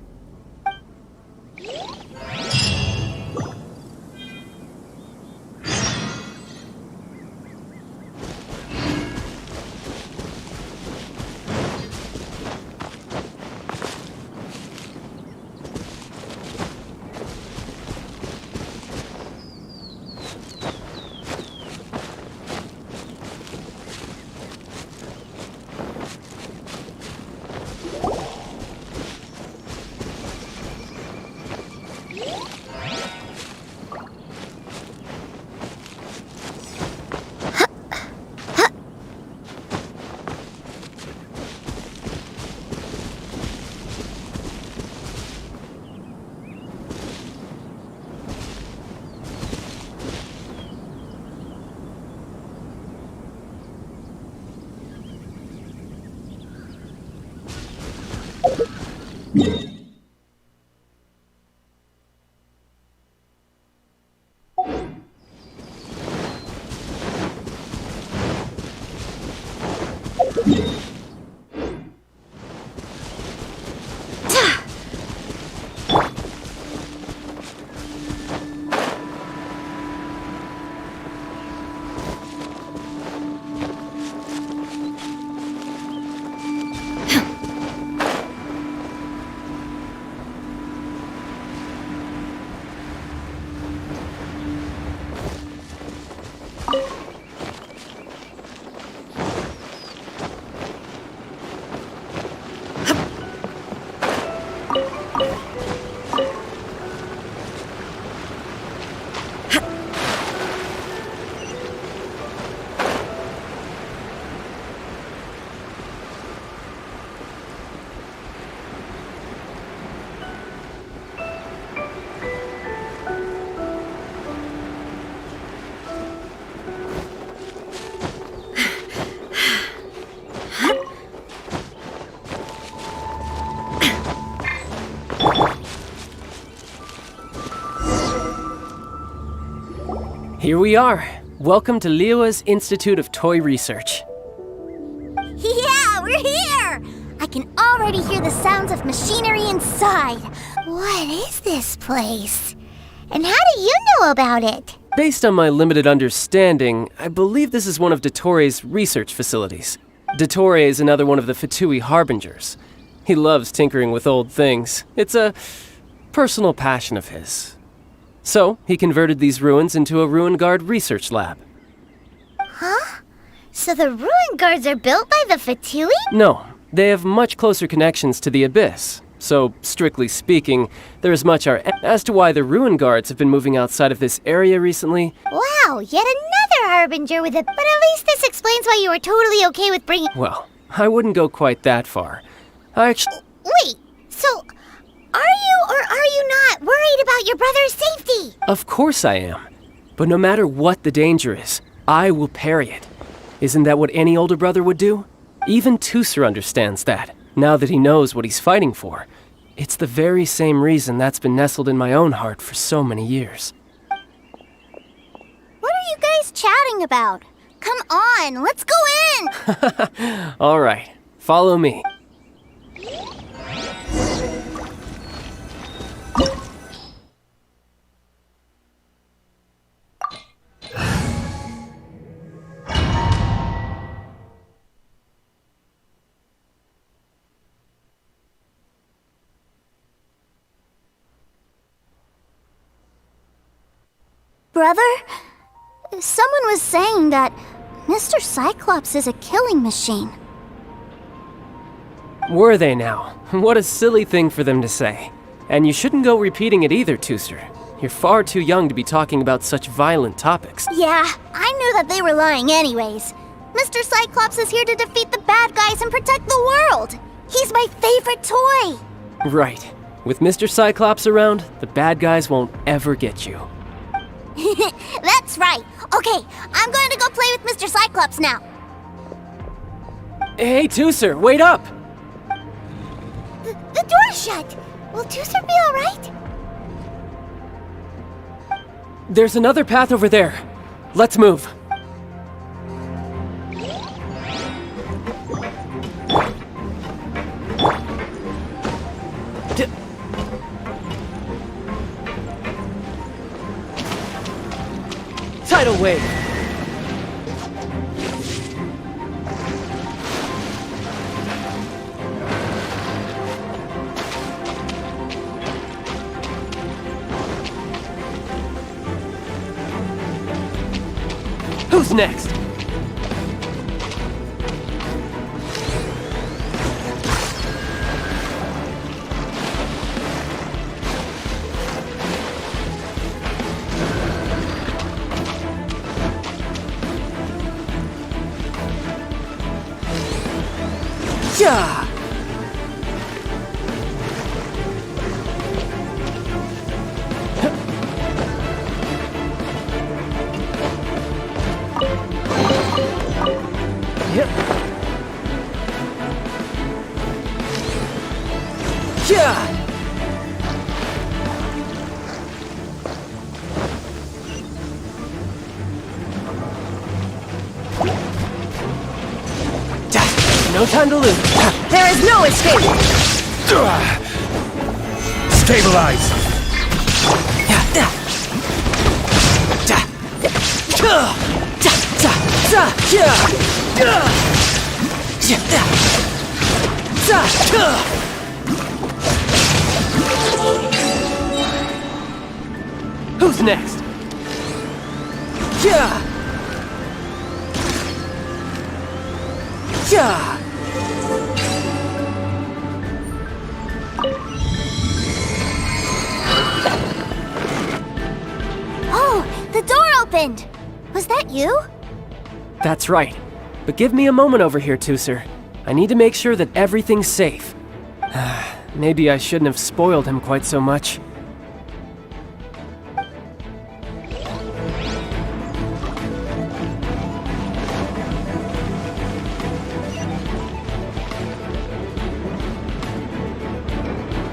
Speaker 5: Here we are. Welcome to Liyue's Institute of Toy Research.
Speaker 2: Yeah, we're here! I can already hear the sounds of machinery inside.
Speaker 1: What is this place? And how do you know about it?
Speaker 5: Based on my limited understanding, I believe this is one of Dottoro's research facilities. Dottore is another one of the Fatui Harbingers. He loves tinkering with old things. It's a personal passion of his. So, he converted these ruins into a Ruin Guard research lab.
Speaker 1: Huh? So the Ruin Guards are built by the Fatui?
Speaker 5: No, they have much closer connections to the Abyss. So, strictly speaking, there is much as to why the Ruin Guards have been moving outside of this area recently.
Speaker 1: Wow, yet another Harbinger with it. But at least this explains why you were totally okay with bringing...
Speaker 5: Well, I wouldn't go quite that far. I actually...
Speaker 1: Wait, so are you or are you not worried about your brother's safety?
Speaker 5: Of course I am. But no matter what the danger is, I will parry it. Isn't that what any older brother would do? Even Tusser understands that, now that he knows what he's fighting for. It's the very same reason that's been nestled in my own heart for so many years.
Speaker 2: What are you guys chatting about? Come on, let's go in!
Speaker 5: All right, follow me.
Speaker 2: Brother, someone was saying that Mr. Cyclops is a killing machine.
Speaker 5: Were they now? What a silly thing for them to say. And you shouldn't go repeating it either, Tusser. You're far too young to be talking about such violent topics.
Speaker 2: Yeah, I knew that they were lying anyways. Mr. Cyclops is here to defeat the bad guys and protect the world. He's my favorite toy.
Speaker 5: Right. With Mr. Cyclops around, the bad guys won't ever get you.
Speaker 2: That's right. Okay, I'm going to go play with Mr. Cyclops now.
Speaker 5: Hey, Tusser, wait up!
Speaker 1: The door's shut. Will Tusser be all right?
Speaker 5: There's another path over there. Let's move. Tidal wave. Who's next? Yeah. Yep. Yeah. No time to lose.
Speaker 6: There is no escape!
Speaker 14: Stabilize!
Speaker 5: Who's next? Yeah. Yeah.
Speaker 2: Oh, the door opened! Was that you?
Speaker 5: That's right. But give me a moment over here, Tusser. I need to make sure that everything's safe. Maybe I shouldn't have spoiled him quite so much.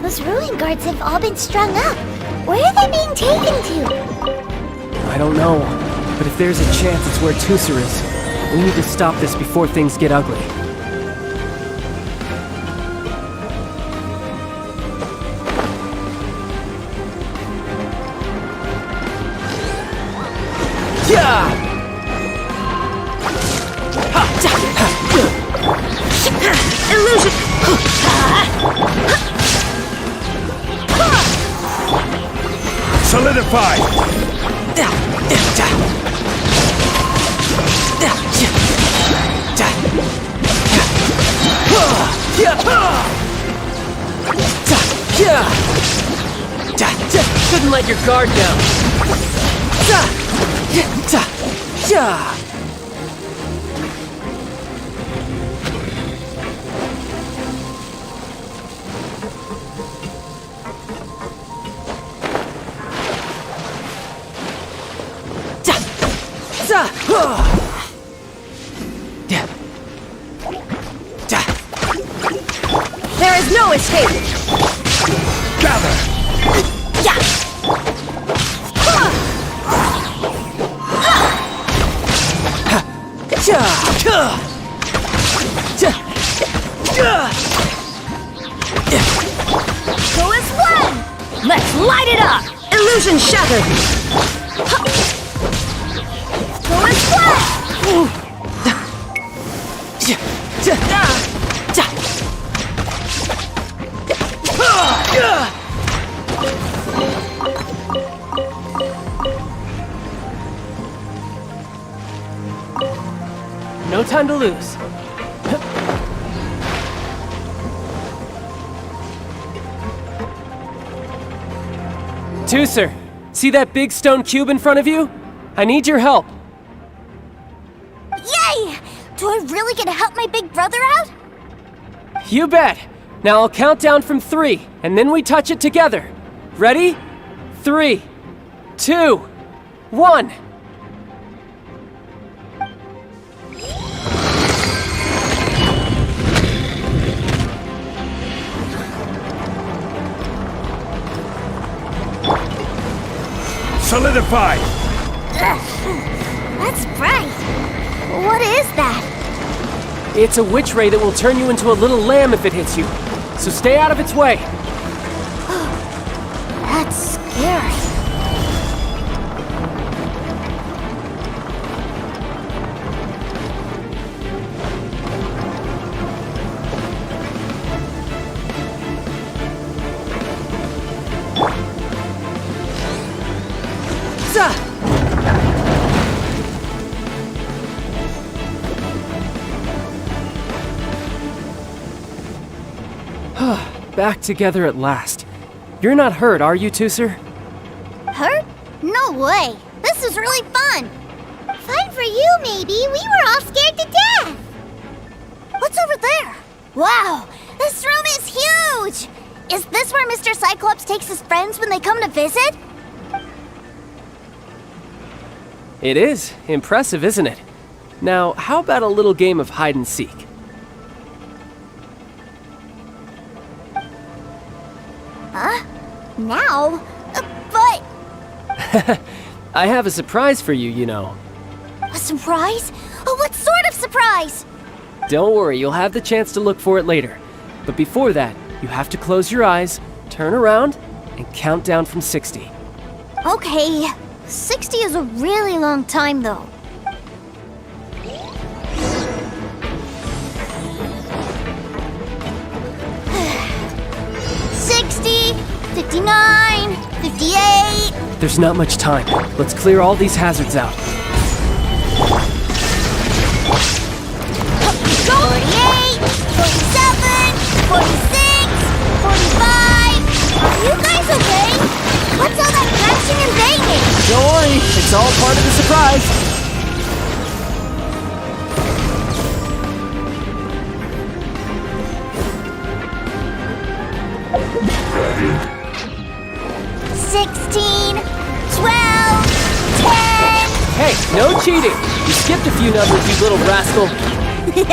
Speaker 1: Those Ruin Guards have all been strung up. Where are they being taken to?
Speaker 5: I don't know. there's a chance it's where Tusser is. We need to stop this before things get ugly. Yeah!
Speaker 2: Illusion!
Speaker 15: Solidify!
Speaker 5: Shouldn't let your guard down.
Speaker 2: There is no escape!
Speaker 15: Gather!
Speaker 2: Go as one! Let's light it up! Illusion shattered! Go as one!
Speaker 5: No time to lose. Tusser, see that big stone cube in front of you? I need your help.
Speaker 2: Yay! Do I really get to help my big brother out?
Speaker 5: You bet. Now I'll count down from 3, and then we touch it together. Ready? 3, 2, 1.
Speaker 15: Solidify!
Speaker 2: That's bright. What is that?
Speaker 5: It's a witch ray that will turn you into a little lamb if it hits you. So stay out of its way.
Speaker 2: That's scary.
Speaker 5: Back together at last. You're not hurt, are you, Tusser?
Speaker 2: Hurt? No way. This is really fun.
Speaker 1: Fun for you, maybe. We were all scared to death.
Speaker 2: What's over there? Wow, this room is huge. Is this where Mr. Cyclops takes his friends when they come to visit?
Speaker 5: It is. Impressive, isn't it? Now, how about a little game of hide and seek?
Speaker 2: Huh? Now? But...
Speaker 5: I have a surprise for you, you know.
Speaker 2: A surprise? Oh, what sort of surprise?
Speaker 5: Don't worry, you'll have the chance to look for it later. But before that, you have to close your eyes, turn around, and count down from 60.
Speaker 2: Okay, 60 is a really long time, though. 60, 59, 58...
Speaker 5: There's not much time. Let's clear all these hazards out.
Speaker 2: 48, 47, 46, 45... Are you guys okay? What's all that crashing and banging?
Speaker 5: Don't worry, it's all part of the surprise. Hey, no cheating! You skipped a few numbers, you little rascal.
Speaker 2: He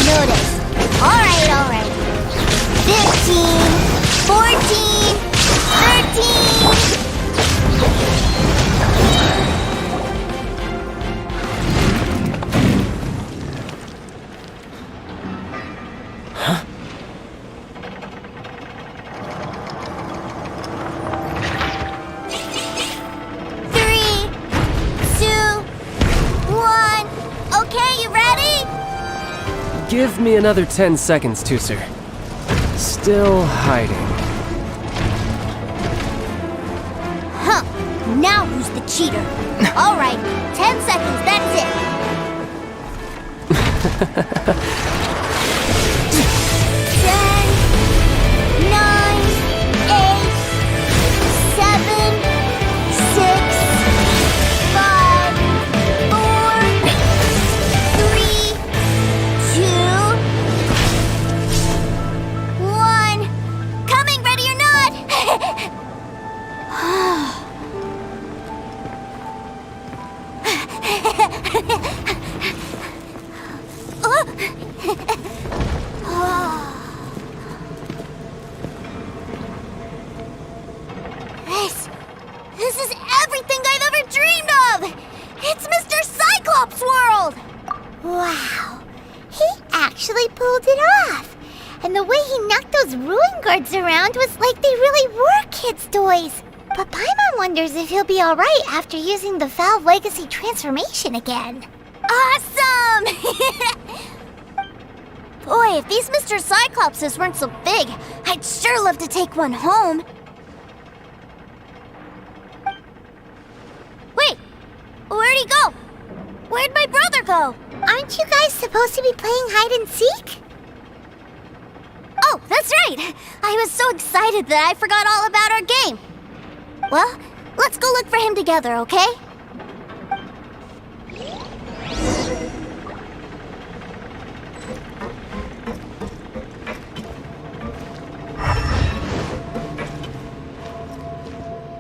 Speaker 2: noticed. Alright. 15, 14, 13...
Speaker 5: Give me another 10 seconds, Tooser. Still hiding.
Speaker 2: Huh. Now who's the cheater? All right, 10 seconds, that's it. 10, 9, 8, 7, 6, 5, 4, 3, 2, 1. Coming, ready or not? This is everything I've ever dreamed of! It's Mr. Cyclops' world!
Speaker 1: Wow, he actually pulled it off. And the way he knocked those ruin guards around was like they really were kids' toys. But Paimon wonders if he'll be alright after using the Valve Legacy transformation again.
Speaker 2: Awesome! Boy, if these Mr. Cyclopses weren't so big, I'd sure love to take one home. Wait, where'd he go? Where'd my brother go?
Speaker 1: Aren't you guys supposed to be playing hide and seek?
Speaker 2: Oh, that's right! I was so excited that I forgot all about our game. Well, let's go look for him together, okay?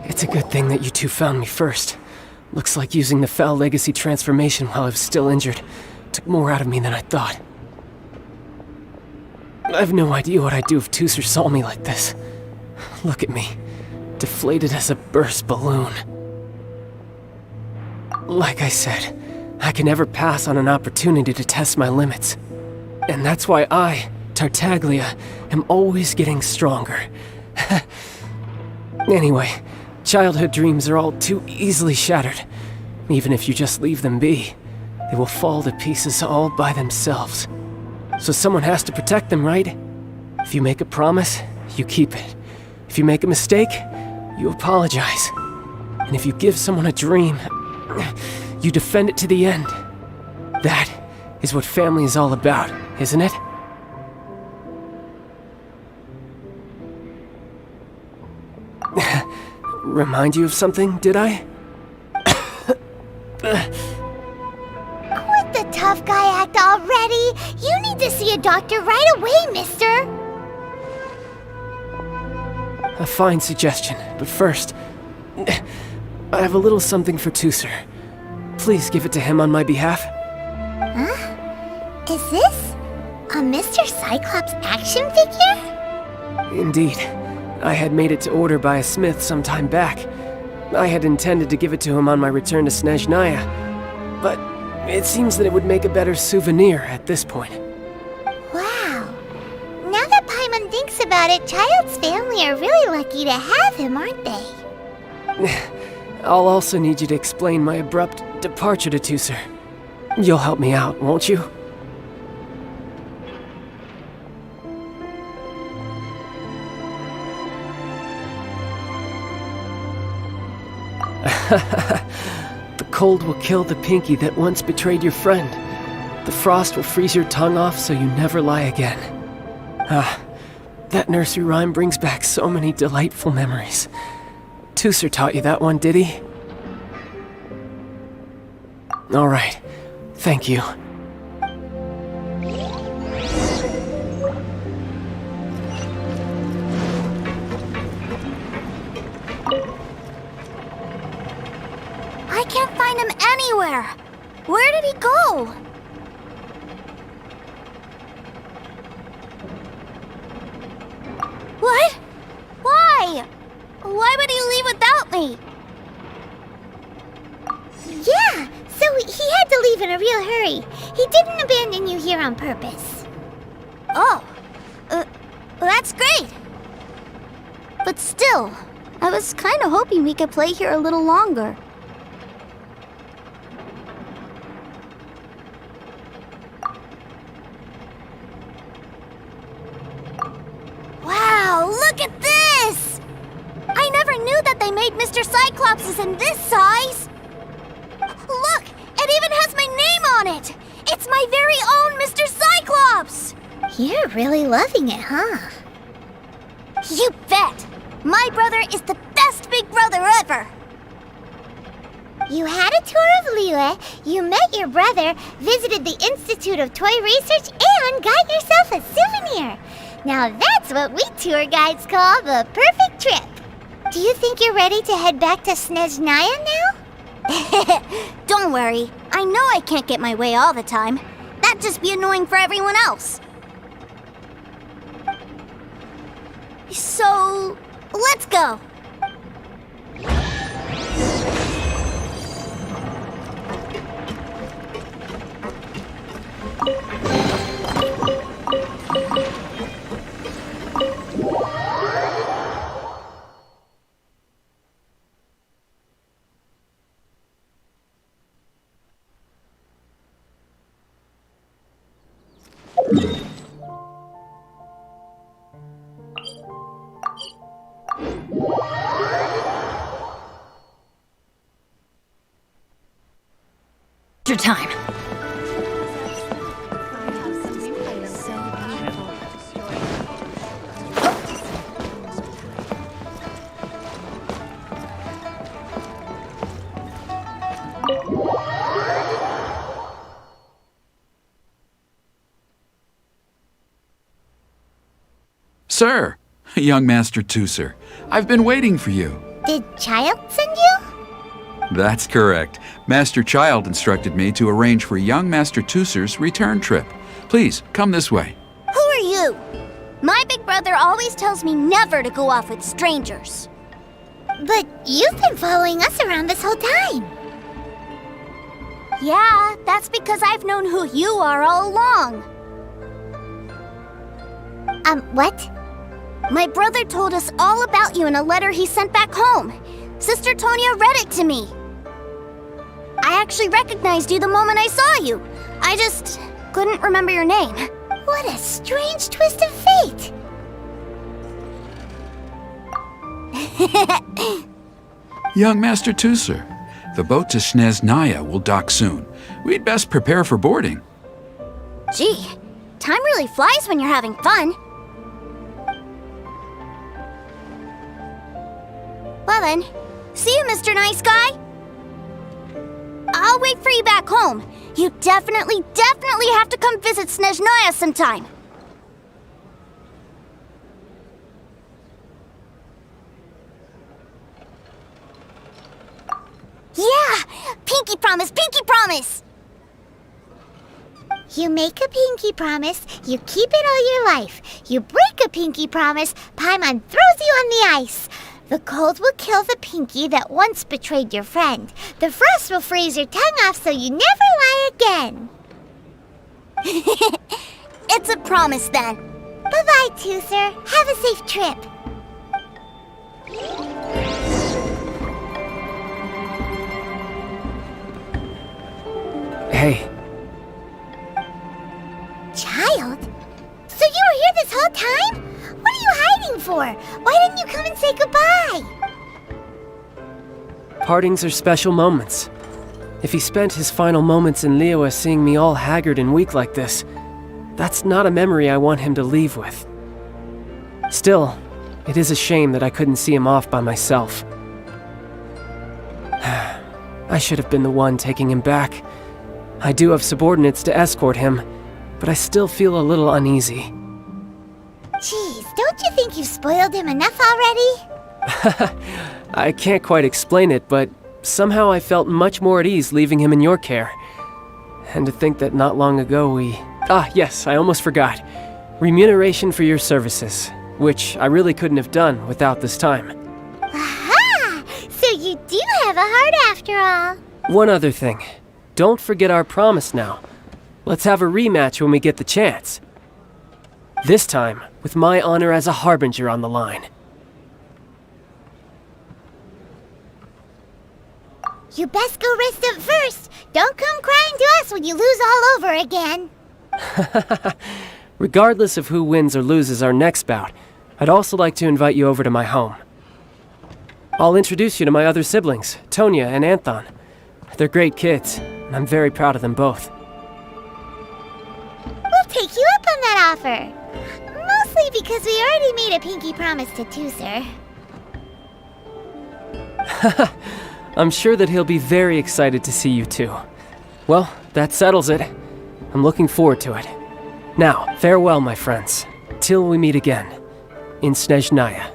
Speaker 5: It's a good thing that you two found me first. Looks like using the Foul Legacy transformation while I was still injured took more out of me than I thought. I have no idea what I'd do if Tooser saw me like this. Look at me, deflated as a burst balloon. Like I said, I can never pass on an opportunity to test my limits. And that's why I, Tartaglia, am always getting stronger. Anyway, childhood dreams are all too easily shattered. Even if you just leave them be, they will fall to pieces all by themselves. So someone has to protect them, right? If you make a promise, you keep it. If you make a mistake, you apologize. And if you give someone a dream, you defend it to the end. That is what family is all about, isn't it? Remind you of something, did I?
Speaker 1: Quit the tough guy act already! You need to see a doctor right away, mister!
Speaker 5: A fine suggestion, but first, I have a little something for Tooser. Please give it to him on my behalf.
Speaker 1: Huh? Is this a Mr. Cyclops action figure?
Speaker 5: Indeed. I had made it to order by a smith some time back. I had intended to give it to him on my return to Snezhnaya, but it seems that it would make a better souvenir at this point.
Speaker 1: Wow. Now that Paimon thinks about it, Child's family are really lucky to have him, aren't they?
Speaker 5: I'll also need you to explain my abrupt departure to Tooser. You'll help me out, won't you? The cold will kill the pinky that once betrayed your friend. The frost will freeze your tongue off so you never lie again. Ah, that nursery rhyme brings back so many delightful memories. Tooser taught you that one, did he? All right, thank you.
Speaker 2: I can't find him anywhere. Where did he go? What? Why? Why would he leave without me?
Speaker 1: Yeah, so he had to leave in a real hurry. He didn't abandon you here on purpose.
Speaker 2: Oh, that's great. But still, I was kind of hoping we could play here a little longer. made Mr. Cyclops is in this size. Look, it even has my name on it. It's my very own Mr. Cyclops.
Speaker 1: You're really loving it, huh?
Speaker 2: You bet. My brother is the best big brother ever.
Speaker 1: You had a tour of Liyue, you met your brother, visited the Institute of Toy Research, and got yourself a souvenir. Now that's what we tour guides call the perfect trip. Do you think you're ready to head back to Snezhnaya now?
Speaker 2: Don't worry. I know I can't get my way all the time. That'd just be annoying for everyone else. So, let's go.
Speaker 4: Your time.
Speaker 17: Sir, young Master Tooser, I've been waiting for you.
Speaker 1: Did Child send you?
Speaker 17: That's correct. Master Child instructed me to arrange for young Master Tooser's return trip. Please, come this way.
Speaker 2: Who are you? My big brother always tells me never to go off with strangers.
Speaker 1: But you've been following us around this whole time.
Speaker 2: Yeah, that's because I've known who you are all along.
Speaker 1: What?
Speaker 2: My brother told us all about you in a letter he sent back home. Sister Tonya read it to me. I actually recognized you the moment I saw you. I just couldn't remember your name.
Speaker 1: What a strange twist of fate.
Speaker 17: Young Master Tooser, the boat to Snezhnaya will dock soon. We'd best prepare for boarding.
Speaker 2: Gee, time really flies when you're having fun. Well then, see you, Mr. Nice Guy. I'll wait for you back home. You definitely have to come visit Snezhnaya sometime. Yeah! Pinky promise, pinky promise!
Speaker 1: You make a pinky promise, you keep it all your life. You break a pinky promise, Paimon throws you on the ice. The cold will kill the pinky that once betrayed your friend. The frost will freeze your tongue off so you never lie again.
Speaker 2: It's a promise then.
Speaker 1: Bye-bye, Tooser. Have a safe trip.
Speaker 5: Hey.
Speaker 1: Child? So you were here this whole time? What are you hiding for? Why didn't you come and say goodbye?
Speaker 5: Partings are special moments. If he spent his final moments in Liyue seeing me all haggard and weak like this, that's not a memory I want him to leave with. Still, it is a shame that I couldn't see him off by myself. I should have been the one taking him back. I do have subordinates to escort him, but I still feel a little uneasy.
Speaker 1: Jeez, don't you think you've spoiled him enough already?
Speaker 5: I can't quite explain it, but somehow I felt much more at ease leaving him in your care. And to think that not long ago we... Ah, yes, I almost forgot. Remuneration for your services, which I really couldn't have done without this time.
Speaker 1: Aha! So you do have a heart after all.
Speaker 5: One other thing. Don't forget our promise now. Let's have a rematch when we get the chance. This time, with my honor as a harbinger on the line.
Speaker 1: You best go rest up first. Don't come crying to us when you lose all over again.
Speaker 5: Regardless of who wins or loses our next bout, I'd also like to invite you over to my home. I'll introduce you to my other siblings, Tonya and Anthon. They're great kids, and I'm very proud of them both.
Speaker 1: We'll take you up on that offer. Mostly because we already made a pinky promise to Tusser.
Speaker 5: I'm sure that he'll be very excited to see you too. Well, that settles it. I'm looking forward to it. Now, farewell, my friends. Till we meet again. In Snezhnaya.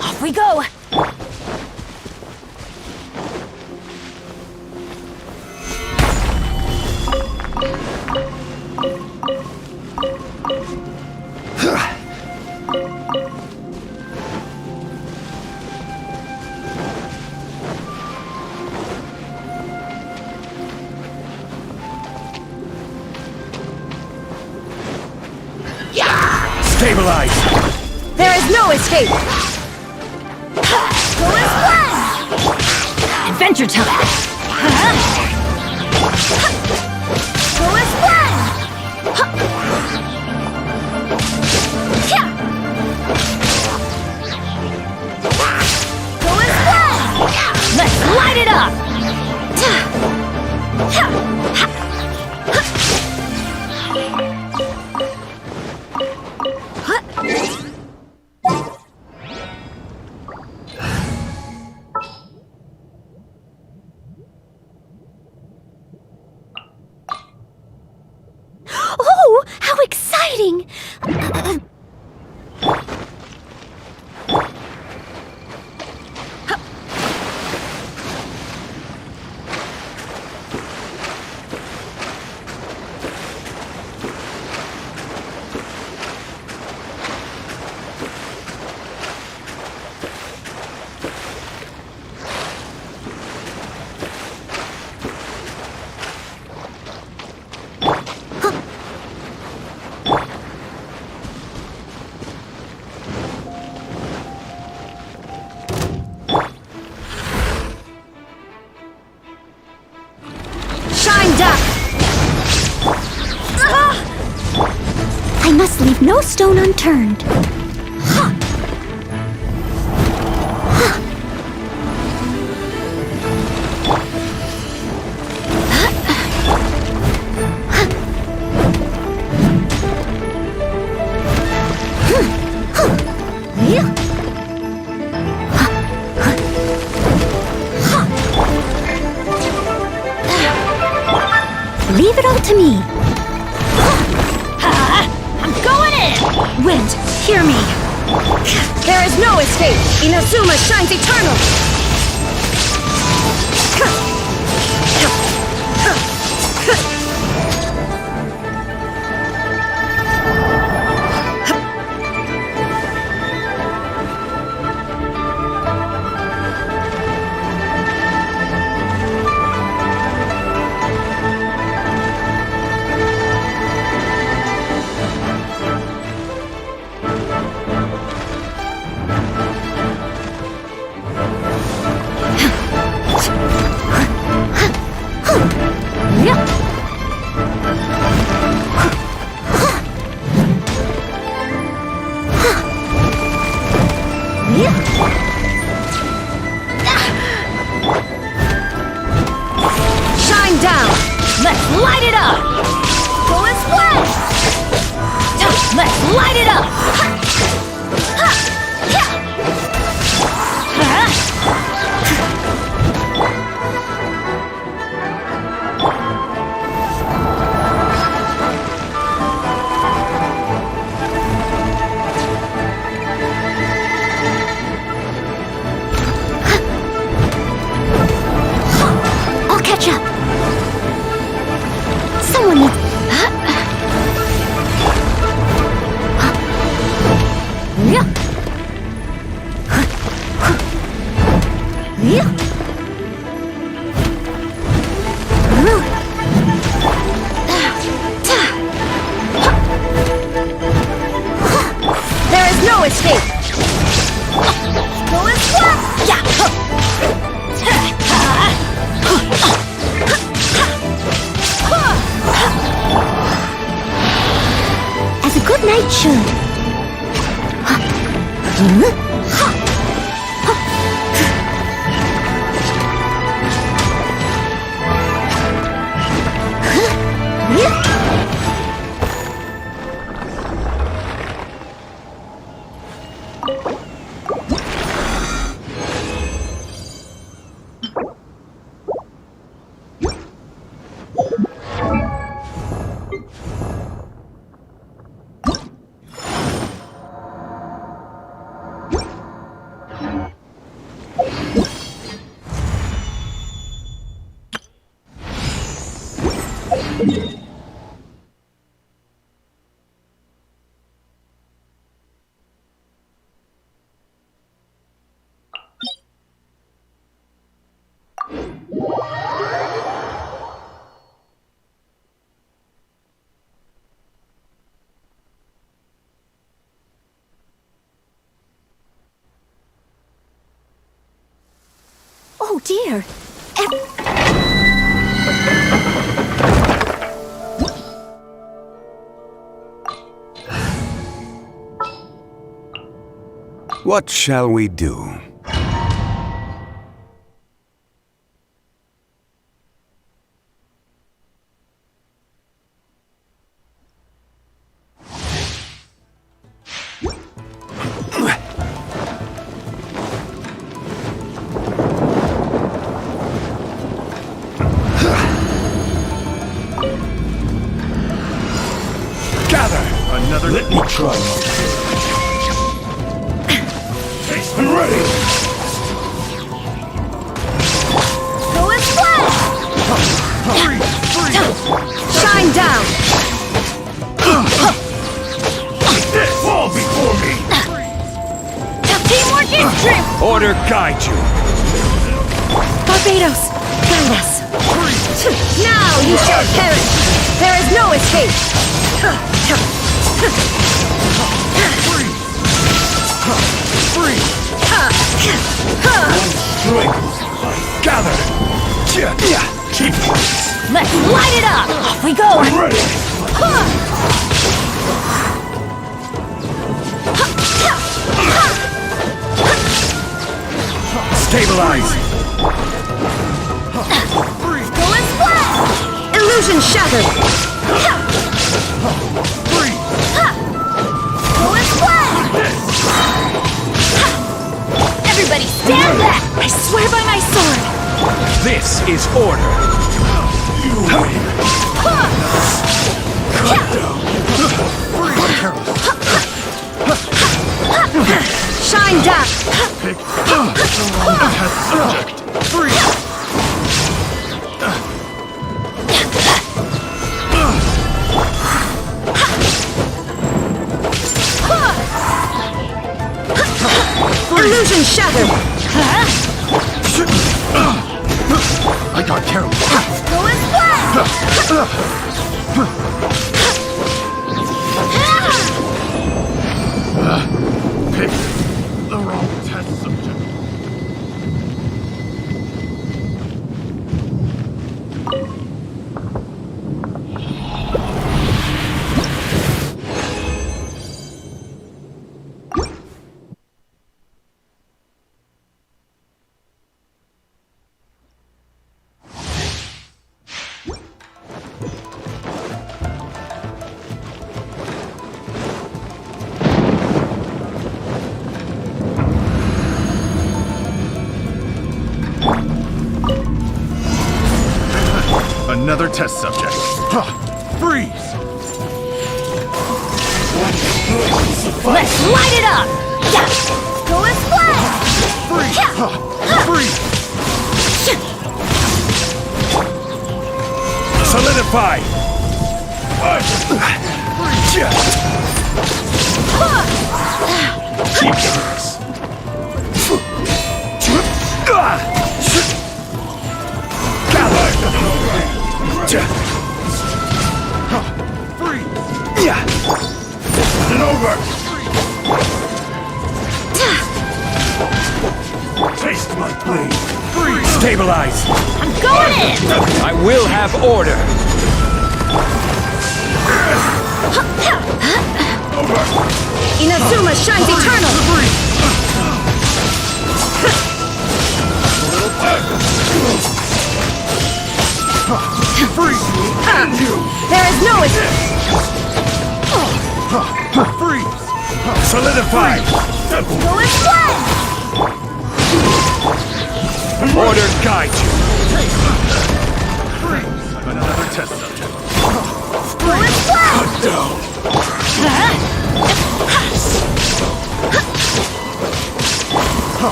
Speaker 4: Off we go!
Speaker 15: Stabilize!
Speaker 4: There is no escape! Go as planned! Adventure time! Go as planned! Go as planned! Let's light it up! Oh, how exciting!
Speaker 2: I must leave no stone unturned. Leave it all to me.
Speaker 4: I'm going in! Wind, hear me. There is no escape. Inazuma shines eternal.
Speaker 10: light it up! Go and splash! Let's light it up!
Speaker 2: I'll catch up. Someone needs...
Speaker 10: There is no escape! Go and splash!
Speaker 2: As a good knight should.
Speaker 4: Oh dear.
Speaker 7: What shall we do?
Speaker 14: Another. Let me try. I'm ready.
Speaker 10: Go and splash! Shine down!
Speaker 14: Fall before me.
Speaker 10: Teamwork is dream!
Speaker 15: Order guide you.
Speaker 4: Barbados, guide us.
Speaker 10: Now you shall perish! There is no escape!
Speaker 14: Free. Gather. Keep.
Speaker 10: Let's light it up! Off we go!
Speaker 14: I'm ready.
Speaker 15: Stabilize.
Speaker 10: Go and splash! Illusion shattered! Go and splash! Everybody stand back!
Speaker 4: I swear by my sword.
Speaker 15: This is order.
Speaker 10: Shine down!
Speaker 14: Subject. Free.
Speaker 10: Illusion shattered!
Speaker 14: I got carried.
Speaker 10: Go and
Speaker 14: Picked the wrong test subject.
Speaker 11: Another test subject.
Speaker 16: Freeze!
Speaker 10: Let's light it up! Go and
Speaker 16: Freeze! Solidify! Keep this. Taste my blade. Freeze! Stabilize!
Speaker 10: I'm going in!
Speaker 12: I will have order.
Speaker 10: Inazuma shines eternal! There is no escape!
Speaker 16: Freeze! Solidify!
Speaker 10: Go and play!
Speaker 16: Order guide you!
Speaker 11: Another test subject.
Speaker 10: Go and play!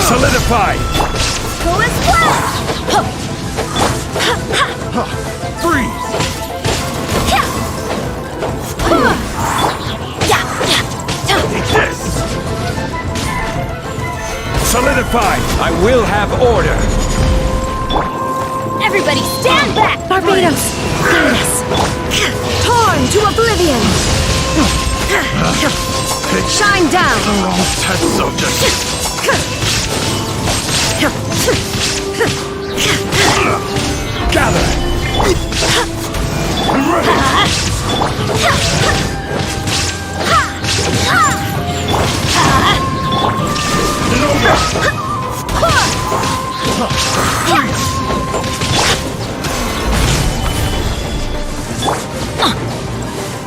Speaker 16: Solidify!
Speaker 10: Go and play!
Speaker 16: Freeze! Take this! Solidify!
Speaker 12: I will have order.
Speaker 10: Everybody stand back!
Speaker 4: Barbados, guide us. Torn to oblivion. Shine down.
Speaker 11: Test subject.
Speaker 16: Gather! I'm ready!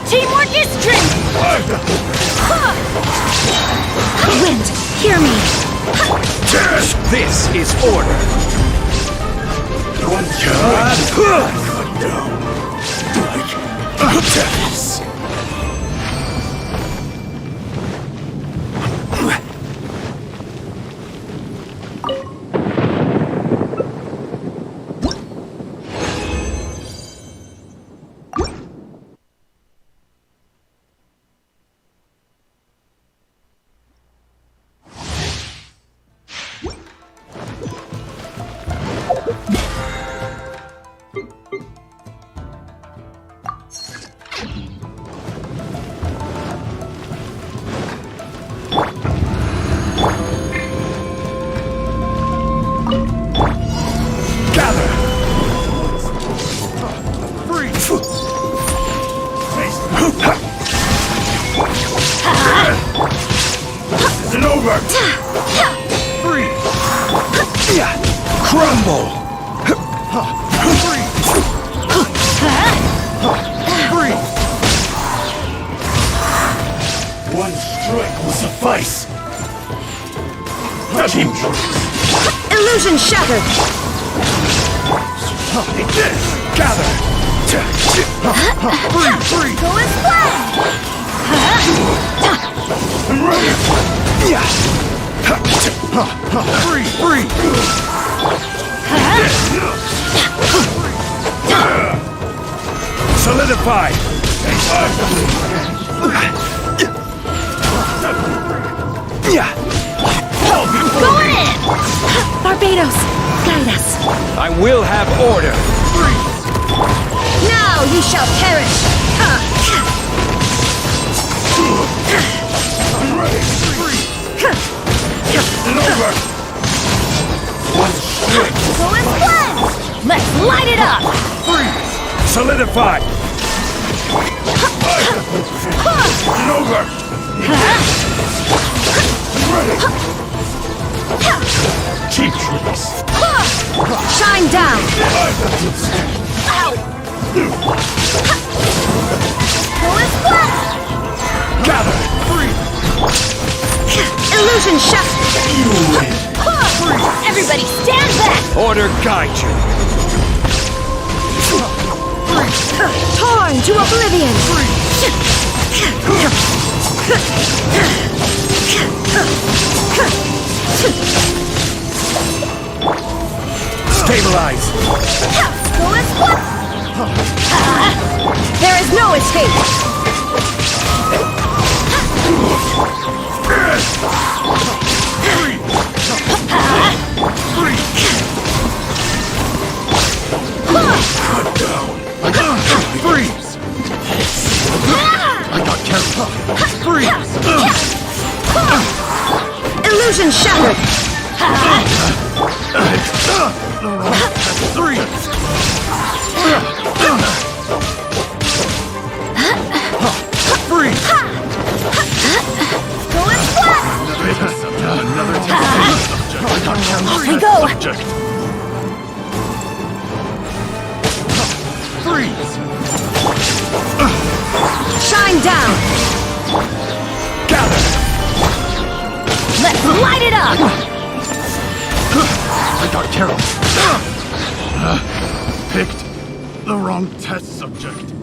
Speaker 10: Teamwork is strength!
Speaker 4: Wind, hear me.
Speaker 12: This is order.
Speaker 16: Isn't over! Freeze! Crumble! Freeze! Freeze! One strike will suffice!
Speaker 4: Illusion shattered.
Speaker 16: Take this! Gather! Free!
Speaker 10: Go and play!
Speaker 16: I'm ready! Free! Solidify!
Speaker 10: Going in!
Speaker 4: Barbados, guide us.
Speaker 12: I will have order.
Speaker 10: Now you shall perish!
Speaker 16: I'm ready! It's over! One strike!
Speaker 10: Go and play! Let's light it up!
Speaker 16: Solidify! It's over! I'm ready! Cheap tricks!
Speaker 4: Shine down.
Speaker 10: Go and play!
Speaker 16: Gather!
Speaker 4: Illusion shattered.
Speaker 10: Everybody stand back!
Speaker 12: Order guide you.
Speaker 10: Torn to oblivion!
Speaker 15: Stabilize!
Speaker 10: There is no escape!
Speaker 11: Freeze! I got carried. Freeze!
Speaker 10: Illusion shattered!
Speaker 11: Freeze! Freeze! Another test subject. I got carried.
Speaker 10: Off we go!
Speaker 11: Subject. Freeze!
Speaker 10: Shine down!
Speaker 11: Gather!
Speaker 10: Let's light it up!
Speaker 11: I got carried. Picked the wrong test subject.